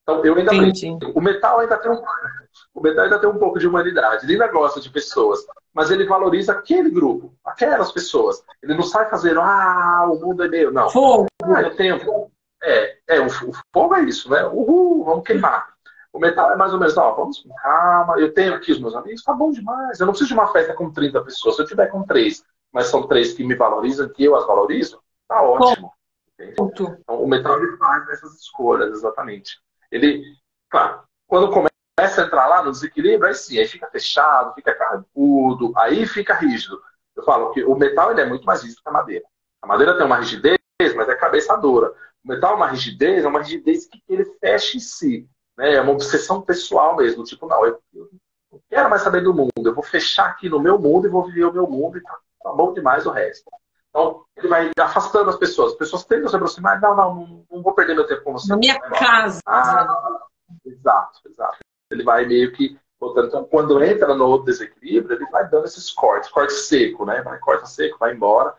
S2: Então eu ainda
S1: Entendi.
S2: O metal ainda tem um pouco de humanidade. Ele ainda gosta de pessoas, mas ele valoriza aquele grupo, aquelas pessoas. Ele não sai fazendo, o mundo é meu. Não.
S1: Fogo.
S2: Eu tenho. O fogo é isso, né? Uhul, vamos queimar. O metal é mais ou menos, vamos com calma. Eu tenho aqui os meus amigos, tá bom demais. Eu não preciso de uma festa com 30 pessoas. Se eu tiver com 3, mas são 3 que me valorizam, que eu as valorizo, tá ótimo. Então, o metal ele faz essas escolhas, exatamente. Ele, claro, quando começa a entrar lá no desequilíbrio, aí sim, aí fica fechado, fica carrancudo, aí fica rígido. Eu falo que o metal ele é muito mais rígido que a madeira. A madeira tem uma rigidez, mas é cabeça dura. O metal é uma rigidez que ele fecha em si. Né? É uma obsessão pessoal mesmo. Tipo, não, eu não quero mais saber do mundo. Eu vou fechar aqui no meu mundo e vou viver o meu mundo e tá bom demais o resto. Então, ele vai afastando as pessoas. As pessoas tentam se aproximar. Não vou perder meu tempo com você.
S1: Na minha casa.
S2: Exato, exato. Ele vai meio que botando. Então, quando entra no outro desequilíbrio, ele vai dando esses cortes. Corte seco, né? Corta seco, vai embora.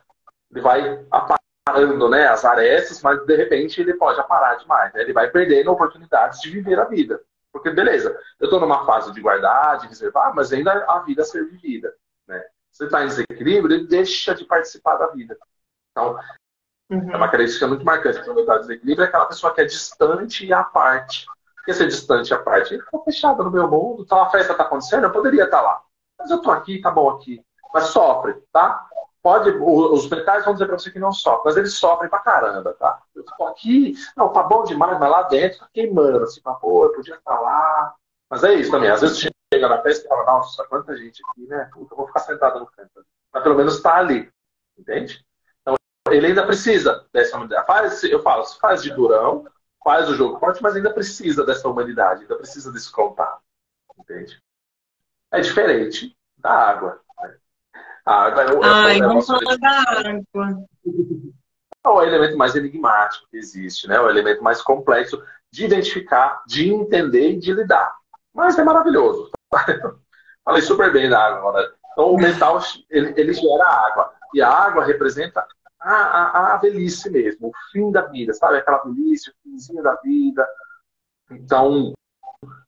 S2: Ele vai aparando, né, as arestas, mas de repente ele pode aparar demais. Né? Ele vai perdendo oportunidades de viver a vida. Porque, beleza, eu estou numa fase de guardar, de reservar, mas ainda há vida a ser vivida. Né? Se você está em desequilíbrio, ele deixa de participar da vida. Então, é uma característica muito marcante do desequilíbrio, é aquela pessoa que é distante e à parte. Por que ser distante e à parte? Ele ficou fechado no meu mundo, tá, a festa está acontecendo, eu poderia estar lá. Mas eu estou aqui, tá bom aqui. Mas sofre, tá? Os metais vão dizer pra você que não sofrem, mas eles sofrem pra caramba, tá? Eu tô aqui, não, tá bom demais, mas lá dentro tá queimando, assim, pô, eu podia estar lá. Mas é isso também, às vezes chega na festa e fala, nossa, quanta gente aqui, né? Puta, eu vou ficar sentado no canto. Mas pelo menos tá ali, entende? Então, ele ainda precisa dessa humanidade. Eu falo, faz de durão, faz o jogo forte, mas ainda precisa dessa humanidade, ainda precisa desse contato, entende? É diferente da água. A água
S1: vamos falar da água.
S2: É o elemento mais enigmático que existe, né? O elemento mais complexo de identificar, de entender e de lidar. Mas é maravilhoso. Falei super bem da água agora. Então, o metal, ele gera água. E a água representa a velhice mesmo, o fim da vida, sabe? Aquela velhice, o finzinho da vida. Então,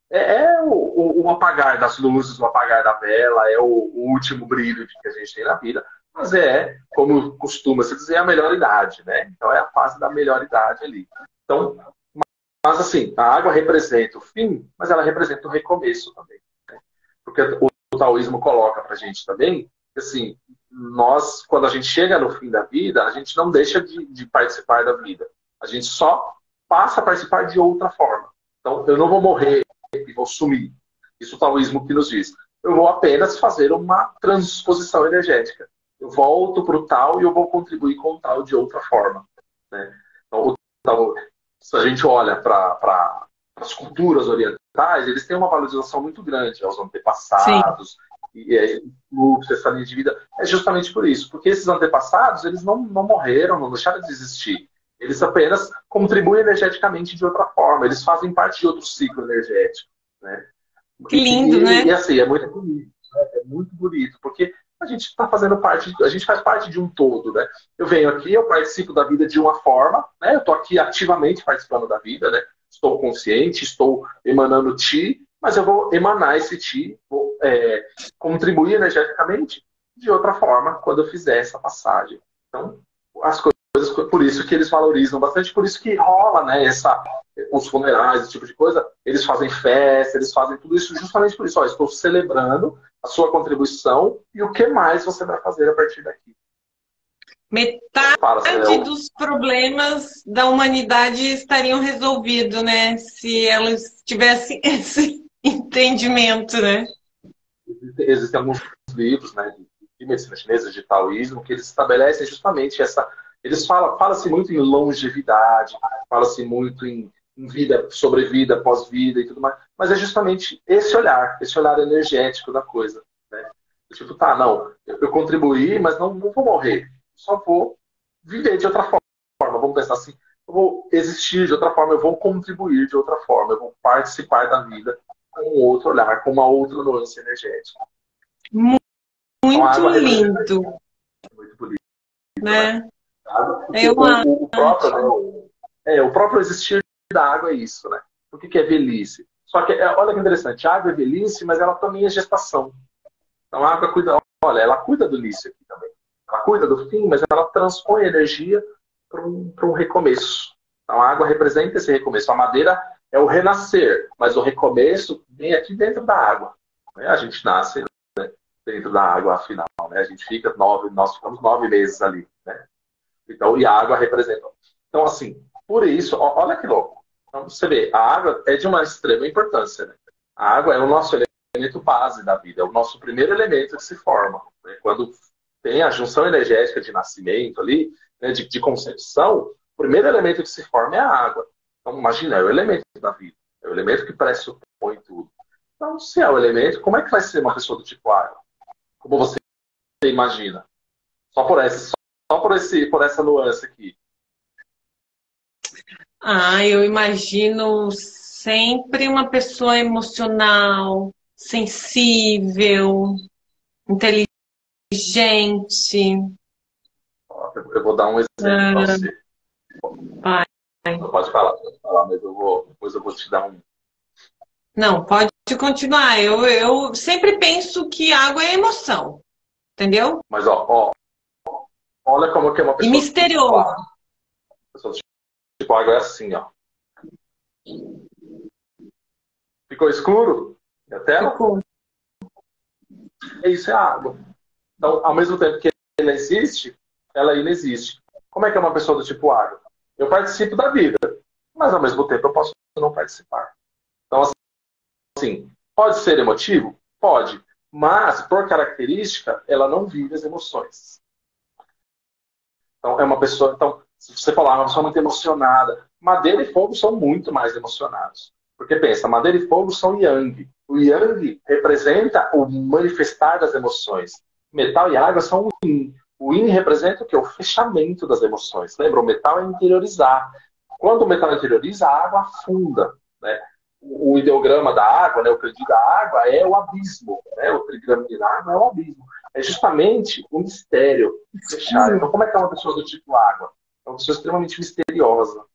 S2: o apagar das luzes, o apagar da vela, é o último brilho que a gente tem na vida, mas como costuma se dizer, a melhor idade, né? Então é a fase da melhor idade ali. Então, mas assim, a água representa o fim, mas ela representa o recomeço também. Né? Porque o taoísmo coloca pra gente também, que assim, nós, quando a gente chega no fim da vida, a gente não deixa de participar da vida. A gente só passa a participar de outra forma. Então, eu não vou morrer e vou sumir. Isso é o taoísmo que nos diz. Eu vou apenas fazer uma transposição energética. Eu volto para o tal e eu vou contribuir com o tal de outra forma. Né? Então, se a gente olha para as culturas orientais, eles têm uma valorização muito grande aos antepassados, e essa linha de vida. É justamente por isso, porque esses antepassados, eles não morreram, não deixaram de existir. Eles apenas contribuem energeticamente de outra forma. Eles fazem parte de outro ciclo energético. Né?
S1: Que lindo, né?
S2: E assim, é muito bonito. Né? É muito bonito, porque a gente está fazendo parte, a gente faz parte de um todo. Né? Eu venho aqui, eu participo da vida de uma forma, né? Eu estou aqui ativamente participando da vida, né? Estou consciente, estou emanando ti, mas eu vou emanar esse ti, vou contribuir energeticamente de outra forma quando eu fizer essa passagem. Então, as coisas, por isso que eles valorizam bastante, por isso que rola, né, os funerais, esse tipo de coisa, eles fazem festa, eles fazem tudo isso justamente por isso. Ó, estou celebrando a sua contribuição e o que mais você vai fazer a partir daqui.
S1: Metade dos problemas da humanidade estariam resolvidos, né, se elas tivessem esse entendimento, né?
S2: Existem alguns livros, né, de medicina chinesa, de taoísmo, que eles estabelecem justamente essa. Eles fala-se muito em longevidade, fala-se muito em vida, sobrevida, pós-vida e tudo mais, mas é justamente esse olhar energético da coisa. Né? Tipo, tá, não, eu contribuí, mas não vou morrer, só vou viver de outra forma. Vamos pensar assim, eu vou existir de outra forma, eu vou contribuir de outra forma, eu vou participar da vida com um outro olhar, com uma outra nuance energética.
S1: Muito então, lindo.
S2: Muito bonito.
S1: Né?
S2: O próprio existir da água é isso, né? O que é velhice? Só que, olha que interessante, a água é velhice, mas ela também é gestação. Então a água cuida, ela cuida do início aqui também. Ela cuida do fim, mas ela transpõe energia para um recomeço. Então a água representa esse recomeço. A madeira é o renascer, mas o recomeço vem aqui dentro da água. Né? A gente nasce, né, dentro da água, afinal. Né? A gente fica nós ficamos 9 meses ali. Né? Então, e a água representa. Então, assim, por isso, olha que louco. Então, você vê, a água é de uma extrema importância, né? A água é o nosso elemento base da vida, é o nosso primeiro elemento que se forma, né? Quando tem a junção energética de nascimento ali, né, de concepção, o primeiro elemento que se forma é a água. Então, imagina, é o elemento da vida, é o elemento que pressupõe tudo. Então, se é o elemento, como é que vai ser uma pessoa do tipo água? Como você imagina? Por essa nuance aqui.
S1: Ah, eu imagino sempre uma pessoa emocional, sensível, inteligente.
S2: Eu vou dar um exemplo para você.
S1: Vai.
S2: Não pode falar, mas depois eu vou te dar um.
S1: Não, pode continuar. Eu sempre penso que água é emoção, entendeu?
S2: Mas, olha como que é uma
S1: E
S2: pessoa do tipo
S1: misterioso.
S2: água. A pessoa do tipo água é assim, ó. Ficou escuro? E a tela?
S1: Ficou.
S2: É isso, é água. Então, ao mesmo tempo que ela existe, ela inexiste. Como é que é uma pessoa do tipo água? Eu participo da vida, mas ao mesmo tempo eu posso não participar. Então, assim, pode ser emotivo? Pode. Mas, por característica, ela não vive as emoções. Então, é uma pessoa. Então, se você falar, uma pessoa muito emocionada, madeira e fogo são muito mais emocionados. Porque pensa, madeira e fogo são yang. O yang representa o manifestar das emoções. Metal e água são o yin. O yin representa o quê? O fechamento das emoções. Lembra? O metal é interiorizar. Quando o metal interioriza, a água afunda. Né? O ideograma da água, né, o kanji da água, é o abismo. Né? O trigrama da água é o abismo. É justamente o mistério fechado. Então, como é que é uma pessoa do tipo água? É uma pessoa extremamente misteriosa.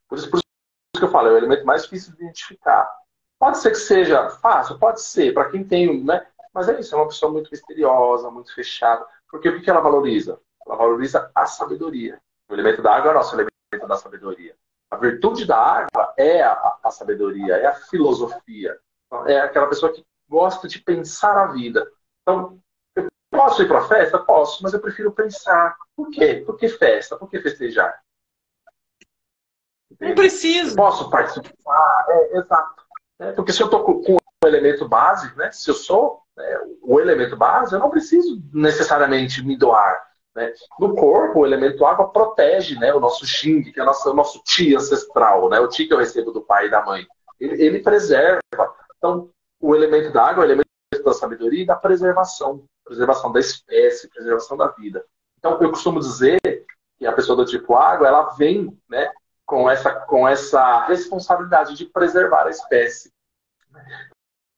S2: Por isso que eu falo, é o elemento mais difícil de identificar. Pode ser que seja fácil, pode ser, para quem tem, né? Mas é isso, é uma pessoa muito misteriosa, muito fechada. Porque o que ela valoriza? Ela valoriza a sabedoria. O elemento da água é o nosso elemento da sabedoria. A virtude da água é a sabedoria, é a filosofia. É aquela pessoa que gosta de pensar a vida. Então, eu posso ir para a festa? Posso, mas eu prefiro pensar. Por quê? Por que festa? Por que festejar?
S1: Não
S2: Entende? Eu
S1: preciso.
S2: posso participar, exato. Porque se eu estou com o elemento base, né? Se eu sou o elemento base, eu não preciso necessariamente me doar. Né? No corpo, o elemento água protege, né, o nosso Xing, que é o nosso Ti ancestral, né? O Ti que eu recebo do pai e da mãe. Ele preserva. Então, o elemento da água é o elemento da sabedoria e da preservação. Preservação da espécie, preservação da vida. Então, eu costumo dizer que a pessoa do tipo água, ela vem, né, com essa responsabilidade de preservar a espécie.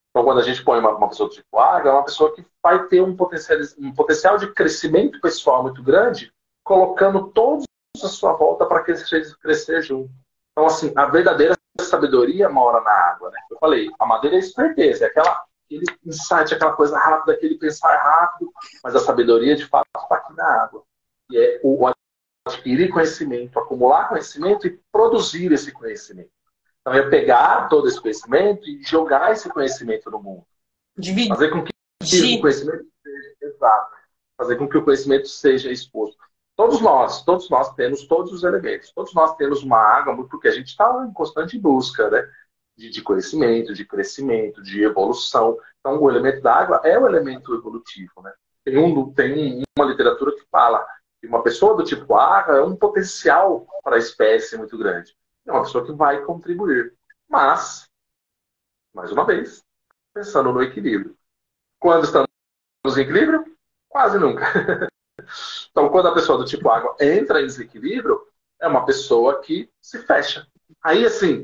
S2: Então, quando a gente põe uma pessoa do tipo água, é uma pessoa que vai ter um potencial de crescimento pessoal muito grande, colocando todos à sua volta para crescer junto. Então, assim, a verdadeira sabedoria mora na água. Né? Eu falei, a madeira é esperteza, é aquele insight, aquela coisa rápida, aquele pensar rápido, mas a sabedoria, de fato, está aqui na água. E é o adquirir conhecimento, acumular conhecimento e produzir esse conhecimento. Então, é pegar todo esse conhecimento e jogar esse conhecimento no mundo.
S1: Dividir.
S2: Fazer com que o conhecimento seja exato. Fazer com que o conhecimento seja exposto. Todos nós temos todos os elementos. Todos nós temos uma água, porque a gente está em constante busca, né? De conhecimento, de crescimento, de evolução. Então, o elemento da água é o elemento evolutivo, né? Tem uma literatura que fala que uma pessoa do tipo água é um potencial para a espécie muito grande. É uma pessoa que vai contribuir. Mas, mais uma vez, pensando no equilíbrio. Quando estamos em equilíbrio? Quase nunca. Então, quando a pessoa do tipo água entra em desequilíbrio, é uma pessoa que se fecha. Aí, assim,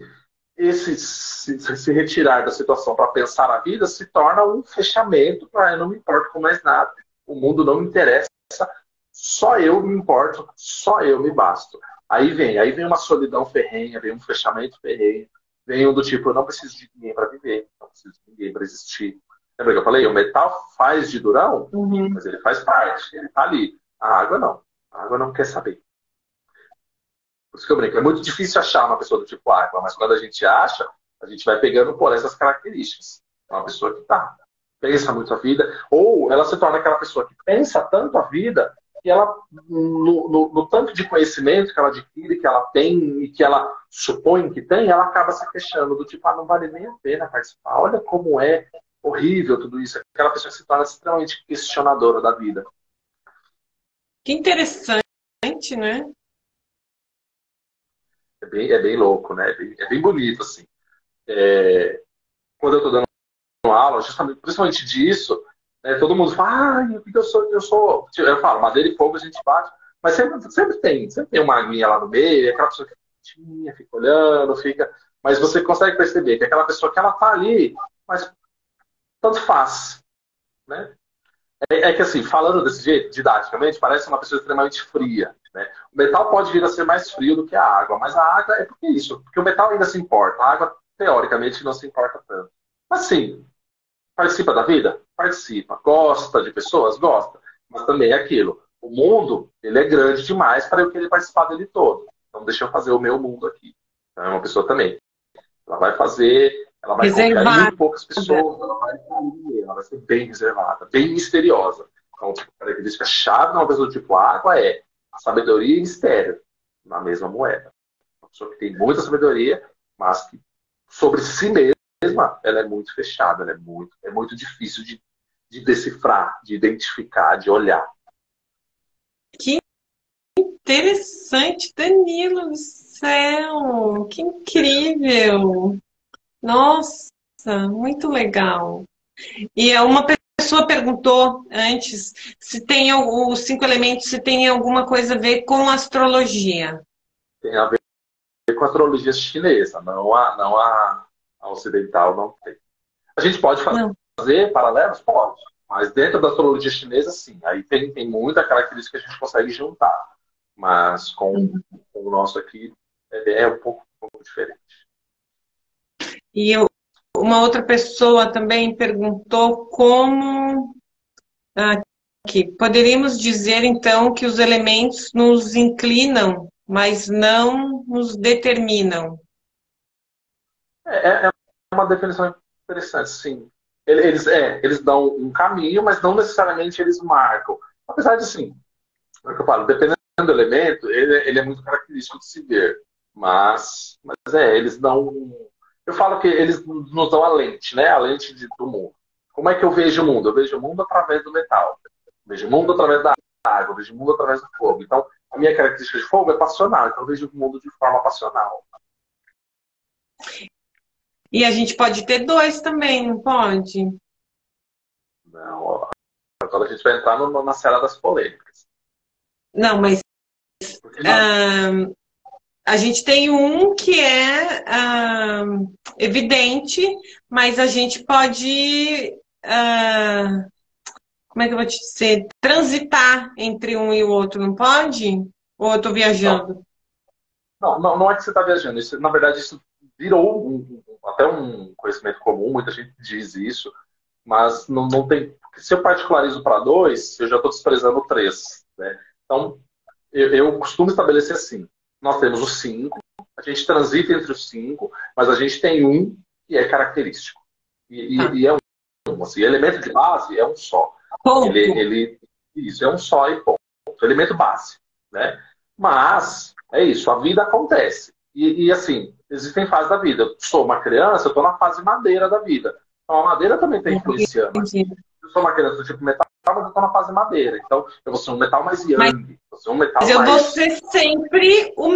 S2: se retirar da situação para pensar a vida se torna um fechamento para eu não me importo com mais nada. O mundo não me interessa, só eu me importo, só eu me basto. Aí vem uma solidão ferrenha, vem um fechamento ferrenho, vem um do tipo, eu não preciso de ninguém para viver, não preciso de ninguém para existir. Lembra que eu falei? O metal faz de durão, mas ele faz parte, ele está ali. A água não. A água não quer saber. Por isso que eu brinco. É muito difícil achar uma pessoa do tipo água, mas quando a gente acha, a gente vai pegando por essas características. É uma pessoa que pensa muito a vida, ou ela se torna aquela pessoa que pensa tanto a vida e ela, no tanto de conhecimento que ela adquire, que ela tem e que ela supõe que tem, ela acaba se queixando do tipo, não vale nem a pena participar. Olha como é horrível tudo isso. Aquela pessoa se torna extremamente questionadora da vida.
S1: Que interessante, né?
S2: É bem louco, né? É bem bonito, assim. Quando eu estou dando aula, justamente, principalmente disso, né, todo mundo fala, o que eu sou? Eu falo, madeira e fogo a gente bate, mas sempre tem uma aguinha lá no meio, aquela pessoa que fica olhando, fica. Mas você consegue perceber que aquela pessoa que ela tá ali, mas tanto faz, né? É que assim, falando desse jeito, didaticamente, parece uma pessoa extremamente fria, né? O metal pode vir a ser mais frio do que a água, mas a água é porque isso, porque o metal ainda se importa, a água, teoricamente, não se importa tanto. Mas sim, participa da vida? Participa. Gosta de pessoas? Gosta. Mas também é aquilo. O mundo, ele é grande demais para eu querer participar dele todo. Então deixa eu fazer o meu mundo aqui. Então, é uma pessoa também. Ela vai fazer, ela vai confiar em muito
S1: Reservada.
S2: poucas pessoas, ela vai ser bem reservada, bem misteriosa. Então, a característica-chave de uma pessoa do tipo água é a sabedoria e mistério na mesma moeda. Uma pessoa que tem muita sabedoria, mas que sobre si mesma, ela é muito fechada, é muito difícil de decifrar, de identificar, de olhar.
S1: Que interessante, Danilo do céu! Que incrível! Nossa, muito legal. E uma pessoa perguntou antes se tem os 5 elementos, se tem alguma coisa a ver com astrologia.
S2: Tem a ver com a astrologia chinesa, a ocidental não tem. A gente pode
S1: Não.
S2: fazer paralelos? Pode. Mas dentro da astrologia chinesa, sim. Aí tem muita característica que a gente consegue juntar. Mas com o nosso aqui é um pouco diferente.
S1: E uma outra pessoa também perguntou como aqui, poderíamos dizer então que os elementos nos inclinam, mas não nos determinam.
S2: É uma definição interessante, sim. Eles dão um caminho, mas não necessariamente eles marcam. Apesar de, sim, é o que eu falo, dependendo do elemento, ele é muito característico de se ver. Mas eles dão. Eu falo que eles nos dão a lente, né? A lente do mundo. Como é que eu vejo o mundo? Eu vejo o mundo através do metal. Eu vejo o mundo através da água, eu vejo o mundo através do fogo. Então, a minha característica de fogo é passional, então eu vejo o mundo de forma passional.
S1: E a gente pode ter dois também, não pode?
S2: Não, agora a gente vai entrar na seara das polêmicas.
S1: Não, mas
S2: Porque não,
S1: a gente tem um que é evidente, mas a gente pode, como é que eu vou te dizer, transitar entre um e o outro, não pode? Ou eu estou
S2: não,
S1: viajando?
S2: não é que você está viajando. Isso, na verdade, isso virou até um conhecimento comum, muita gente diz isso, mas não tem. Porque se eu particularizo para dois, eu já estou desprezando o três. Né? Então, eu costumo estabelecer assim: nós temos os cinco, a gente transita entre os cinco, mas a gente tem um que é característico.
S1: Tá.
S2: E é um, assim, elemento de base é um só.
S1: Ponto.
S2: Isso, é um só e ponto. Elemento base. Né? Mas, é isso, a vida acontece. Assim, existem fases da vida. Eu sou uma criança, eu estou na fase madeira da vida. Então, a madeira também está influenciando aqui.
S1: Entendi.
S2: Eu sou uma criança do tipo metal, mas eu estou na fase madeira. Então, eu vou ser um metal mais
S1: Mas
S2: yang. Vou ser um metal
S1: eu vou
S2: mais.
S1: ser sempre o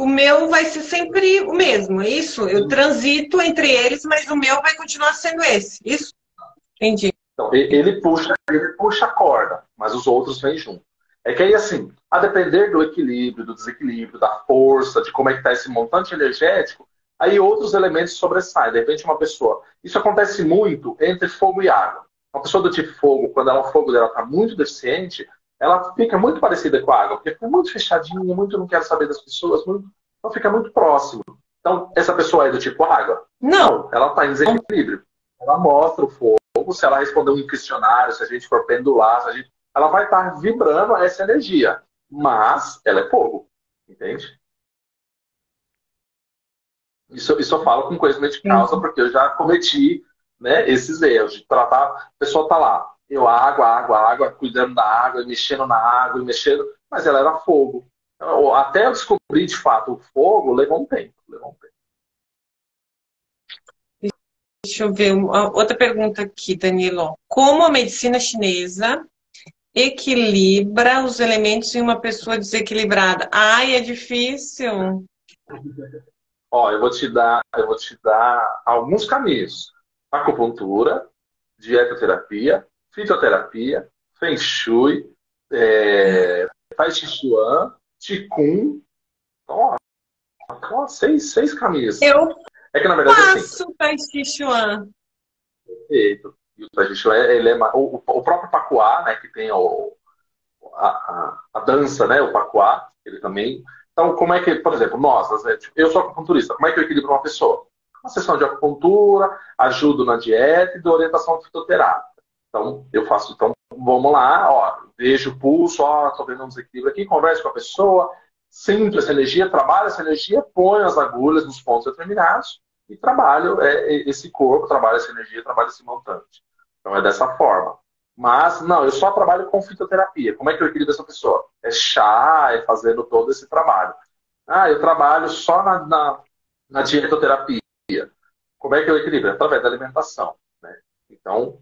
S1: meu vai ser sempre o mesmo, é isso? Eu transito entre eles, mas o meu vai continuar sendo esse. Isso? Entendi.
S2: Então, ele puxa a corda, mas os outros vêm junto. É que aí, assim, a depender do equilíbrio, do desequilíbrio, da força, de como é que está esse montante energético, aí outros elementos sobressaem. De repente, uma pessoa. Isso acontece muito entre fogo e água. Uma pessoa do tipo fogo, quando o fogo dela está muito deficiente, ela fica muito parecida com a água, porque fica muito fechadinha, muito não quer saber das pessoas, então fica muito próximo. Então, essa pessoa é do tipo água?
S1: Não.
S2: Não, ela está em desequilíbrio. Ela mostra o fogo se ela responder um questionário, se a gente for pendular, ela vai estar vibrando essa energia. Mas ela é fogo. Entende? Isso eu falo com conhecimento de causa, porque eu já cometi, né, esses erros de tratar. A pessoa está lá. Eu água, cuidando da água, e mexendo na água, e mexendo, mas ela era fogo. Até eu descobrir de fato o fogo, levou um tempo, levou um tempo.
S1: Deixa eu ver outra pergunta aqui, Danilo. Como a medicina chinesa equilibra os elementos em uma pessoa desequilibrada? Ai, é difícil.
S2: Ó, eu vou te dar alguns caminhos. Acupuntura, dietoterapia, fitoterapia, Feng Shui, Tai Chi Chuan, Qigong. Então, ó, seis caminhos.
S1: Eu
S2: É que, na verdade, assim,
S1: faço Tai Chi Chuan.
S2: perfeito. E o Tai Chi Chuan, ele é o próprio Pacuá, né, que tem a dança, né, o Pacuá, ele também. Então, como é que, por exemplo, nós, né, tipo, eu sou acupunturista, como é que eu equilibro uma pessoa? Uma sessão de acupuntura, ajudo na dieta e dou orientação fitoterápica. Então, eu faço, então, vamos lá, ó, vejo o pulso, ó, tô vendo um desequilíbrio aqui, converso com a pessoa, sinto essa energia, trabalho essa energia, ponho as agulhas nos pontos determinados e trabalho esse corpo, trabalho essa energia, trabalho esse montante. Então, é dessa forma. Mas, não, eu só trabalho com fitoterapia. Como é que eu equilibro essa pessoa? É chá, é fazendo todo esse trabalho. Ah, eu trabalho só na dietoterapia. Como é que eu equilibro? Através da alimentação, né? Então,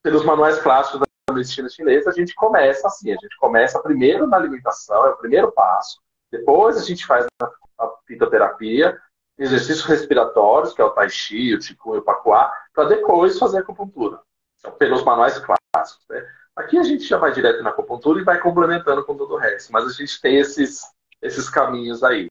S2: pelos manuais clássicos da medicina chinesa, a gente começa assim. A gente começa primeiro na alimentação, é o primeiro passo. Depois a gente faz a fitoterapia, exercícios respiratórios, que é o tai chi, o qigong e o pacuá, para depois fazer a acupuntura. Então, pelos manuais clássicos, né? Aqui a gente já vai direto na acupuntura e vai complementando com todo o resto. Mas a gente tem esses caminhos aí.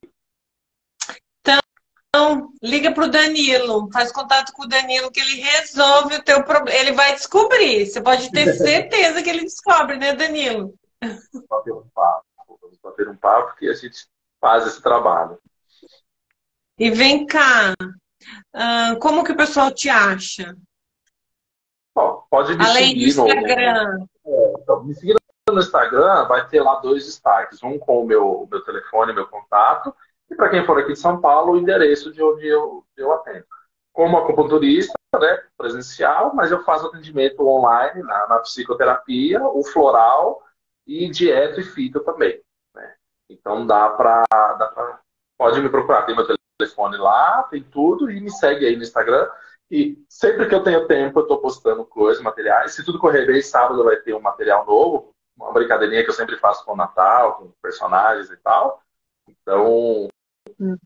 S1: Então, liga para o Danilo, faz contato com o Danilo que ele resolve o teu problema. Ele vai descobrir. Você pode ter certeza que ele descobre, né, Danilo?
S2: Vamos bater um papo que a gente faz esse trabalho.
S1: E vem cá, como que o pessoal te acha?
S2: Bom, pode me
S1: Além do
S2: seguir
S1: Instagram.
S2: então, me seguir no Instagram, vai ter lá dois destaques. Um com o meu telefone, meu contato, e para quem for aqui de São Paulo, o endereço de onde eu atendo. Como acupunturista, né, presencial, mas eu faço atendimento online na psicoterapia, o floral e dieta e fito também, né? Então pode me procurar, tem meu telefone lá, tem tudo, e me segue aí no Instagram. E sempre que eu tenho tempo, eu estou postando coisas, materiais. Se tudo correr bem, sábado vai ter um material novo, uma brincadeirinha que eu sempre faço com o Natal, com personagens e tal. Então,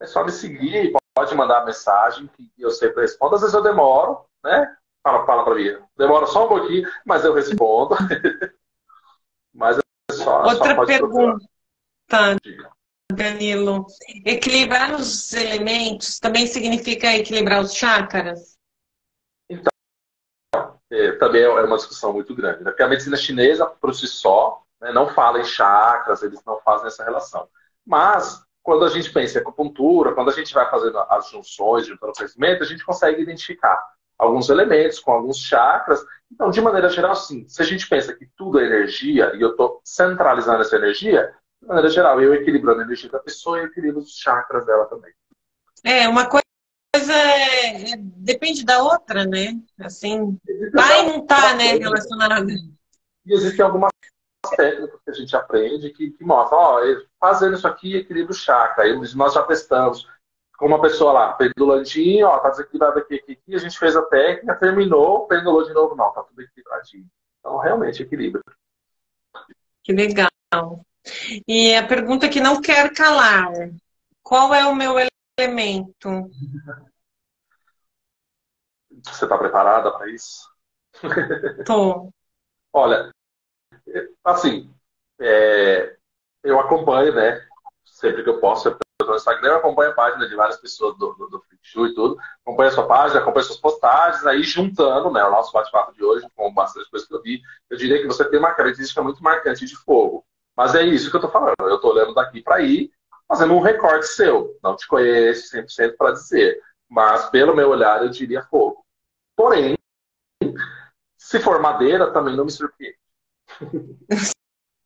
S2: é só me seguir, pode mandar mensagem que eu sempre respondo. Às vezes eu demoro, né? Fala pra mim. Demora só um pouquinho, mas eu respondo. Mas é só
S1: Outra
S2: pode procurar.
S1: pergunta, Danilo. Equilibrar os elementos também significa equilibrar os chakras?
S2: Então, também é uma discussão muito grande, né? Porque a medicina chinesa, por si só, né, não fala em chakras, eles não fazem essa relação. Mas, quando a gente pensa em acupuntura, quando a gente vai fazendo as junções, juntando o conhecimento, a gente consegue identificar alguns elementos com alguns chakras. Então, de maneira geral, sim. Se a gente pensa que tudo é energia e eu estou centralizando essa energia, de maneira geral, eu equilibrando a energia da pessoa e equilibro os chakras dela também.
S1: Uma coisa depende da outra, né? Assim, tá e não tá, né, relacionada.
S2: E existem algumas técnicas que a gente aprende que mostram, ó, fazendo isso aqui equilibra o chakra. Aí nós já testamos com uma pessoa lá, pendulandinho, ó, tá desequilibrado aqui, a gente fez a técnica, terminou, pendulou de novo, não, tá tudo equilibradinho. Então, realmente equilibra.
S1: Que legal. E a pergunta que não quer calar: qual é o meu elemento?
S2: Você está preparada para isso?
S1: Tô.
S2: Olha, assim, eu acompanho, né? Sempre que eu posso, eu tô no Instagram, eu acompanho a página de várias pessoas do Feng Shui e tudo. Acompanho a sua página, acompanho suas postagens, aí juntando, né, o nosso bate-papo de hoje com bastante coisa que eu vi, eu diria que você tem uma característica muito marcante de fogo. Mas é isso que eu tô falando. Eu tô olhando daqui para aí, fazendo um recorte seu. Não te conheço 100% para dizer. Mas, pelo meu olhar, eu diria fogo. Porém, se for madeira, também não me surpreende.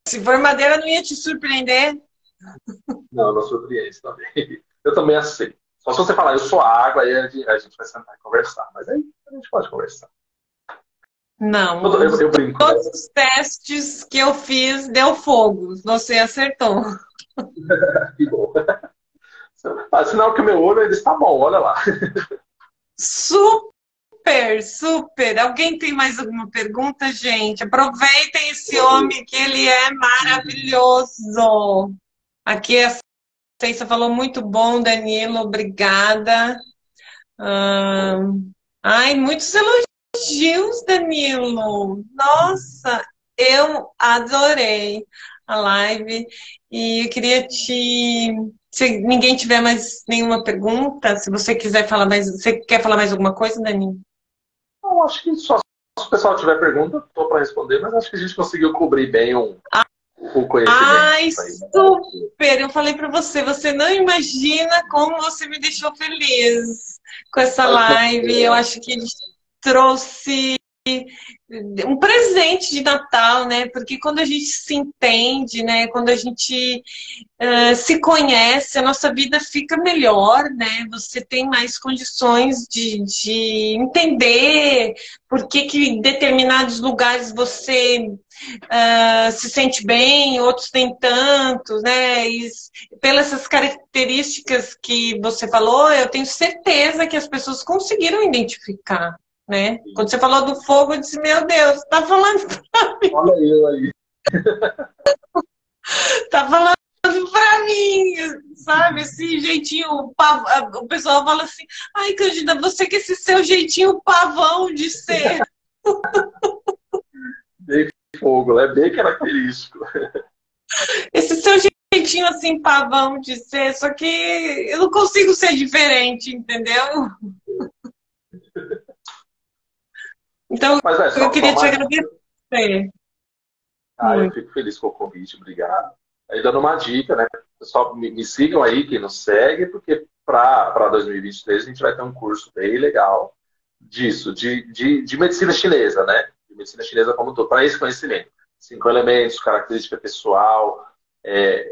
S1: Se for madeira, não ia te surpreender?
S2: Não surpreende também. Eu também aceito. Só se você falar, eu sou água, aí a gente vai sentar e conversar. Mas aí a gente pode conversar.
S1: Não,
S2: Eu brinco, né?
S1: todos os testes que eu fiz deu fogo. Você acertou.
S2: Que bom. Ah, sinal que o meu olho ainda está bom, olha lá.
S1: Super, super. Alguém tem mais alguma pergunta, gente? Aproveitem esse homem que ele é maravilhoso. Aqui a Ceissa falou muito bom, Danilo, obrigada. Ah, ai, muitos elogios, Danilo. Nossa, eu adorei a live e eu queria te. Se ninguém tiver mais nenhuma pergunta, se você quiser falar mais, você quer falar mais alguma coisa, Danilo?
S2: Eu acho que só se o pessoal tiver pergunta, estou para responder, mas acho que a gente conseguiu cobrir bem o conhecimento
S1: Ai,
S2: aí, né?
S1: super! Eu falei para você, você não imagina como você me deixou feliz com essa
S2: Mas,
S1: live. Eu acho que ele trouxe um presente de Natal, né? Porque quando a gente se entende, né? Quando a gente se conhece, a nossa vida fica melhor, né? Você tem mais condições de entender por que que em determinados lugares você se sente bem, outros nem tanto, né? E pelas essas características que você falou, eu tenho certeza que as pessoas conseguiram identificar, né? Quando você falou do fogo, eu disse, meu Deus, tá falando pra mim,
S2: olha eu aí.
S1: tá falando pra mim, sabe? Esse jeitinho, o pessoal fala assim, ai, Cândida, você com esse seu jeitinho pavão de ser.
S2: Bem fogo, né? Bem característico.
S1: Esse seu jeitinho assim, pavão de ser, só que eu não consigo ser diferente, entendeu? Então,
S2: Mas é,
S1: eu
S2: só
S1: queria te
S2: mais.
S1: agradecer
S2: Ah, eu
S1: muito.
S2: fico feliz com o convite, obrigado. Aí dando uma dica, né? Pessoal, me sigam aí, quem nos segue, porque para 2023 a gente vai ter um curso bem legal disso, de medicina chinesa, né? De medicina chinesa como um todo, para esse conhecimento. 5 elementos, característica pessoal,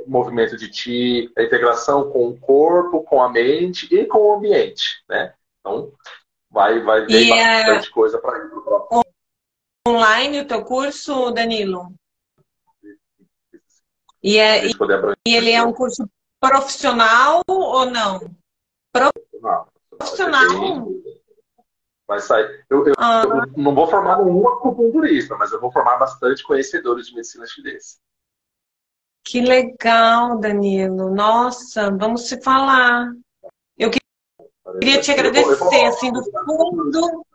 S2: movimento de Qi, a integração com o corpo, com a mente e com o ambiente, né? Então, vai
S1: E
S2: vir
S1: é
S2: bastante coisa para ir para o próximo.
S1: online o teu curso, Danilo? E,
S2: A
S1: é,
S2: gente poder abranger
S1: e ele é um curso profissional ou não?
S2: não, vai ser
S1: Profissional?
S2: bem. Vai sair. Eu
S1: Ah,
S2: não vou formar nenhum acupunturista, mas eu vou formar bastante conhecedores de medicina chinesa.
S1: que legal, Danilo. Nossa, vamos se falar. Eu queria te
S2: Eu
S1: agradecer,
S2: vou
S1: assim, do fundo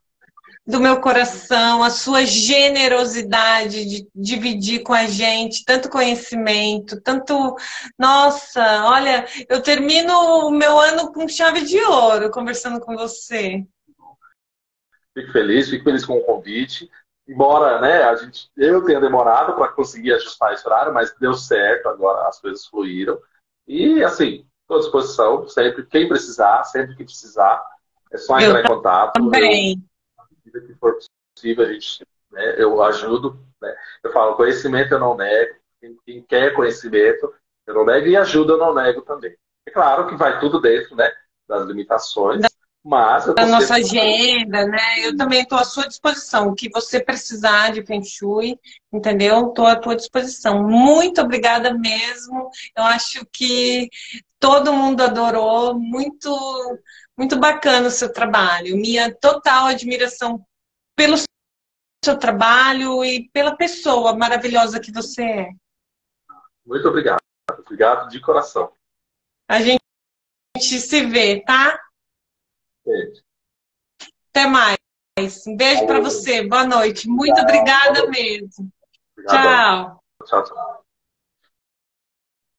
S1: do meu coração, a sua generosidade de dividir com a gente tanto conhecimento, tanto. Nossa, olha, eu termino o meu ano com chave de ouro conversando com você.
S2: fico feliz com o convite. Embora, né, eu tenha demorado para conseguir ajustar esse horário, mas deu certo, agora as coisas fluíram. E, assim, estou à disposição, sempre, quem precisar, sempre que precisar, é só
S1: Eu
S2: entrar em contato.
S1: também.
S2: Que for possível, a gente, né, eu ajudo. Né? Eu falo, conhecimento eu não nego. Quem quer conhecimento, eu não nego. E ajuda eu não nego também. É claro que vai tudo dentro, né, das limitações, mas eu
S1: Da
S2: estou
S1: nossa
S2: sempre.
S1: agenda, né? Eu também estou à sua disposição. O que você precisar de Feng Shui, entendeu? Estou à tua disposição. Muito obrigada mesmo. Eu acho que todo mundo adorou. Muito, muito bacana o seu trabalho. Minha total admiração pelo seu trabalho e pela pessoa maravilhosa que você é.
S2: Muito obrigado. Obrigado de coração.
S1: A gente se vê, tá?
S2: Gente,
S1: Até mais. Um beijo para
S2: valeu.
S1: você. Boa noite. Muito
S2: Obrigado. Boa
S1: obrigada
S2: noite.
S1: mesmo.
S2: Obrigadão.
S1: Tchau.
S2: Tchau, tchau.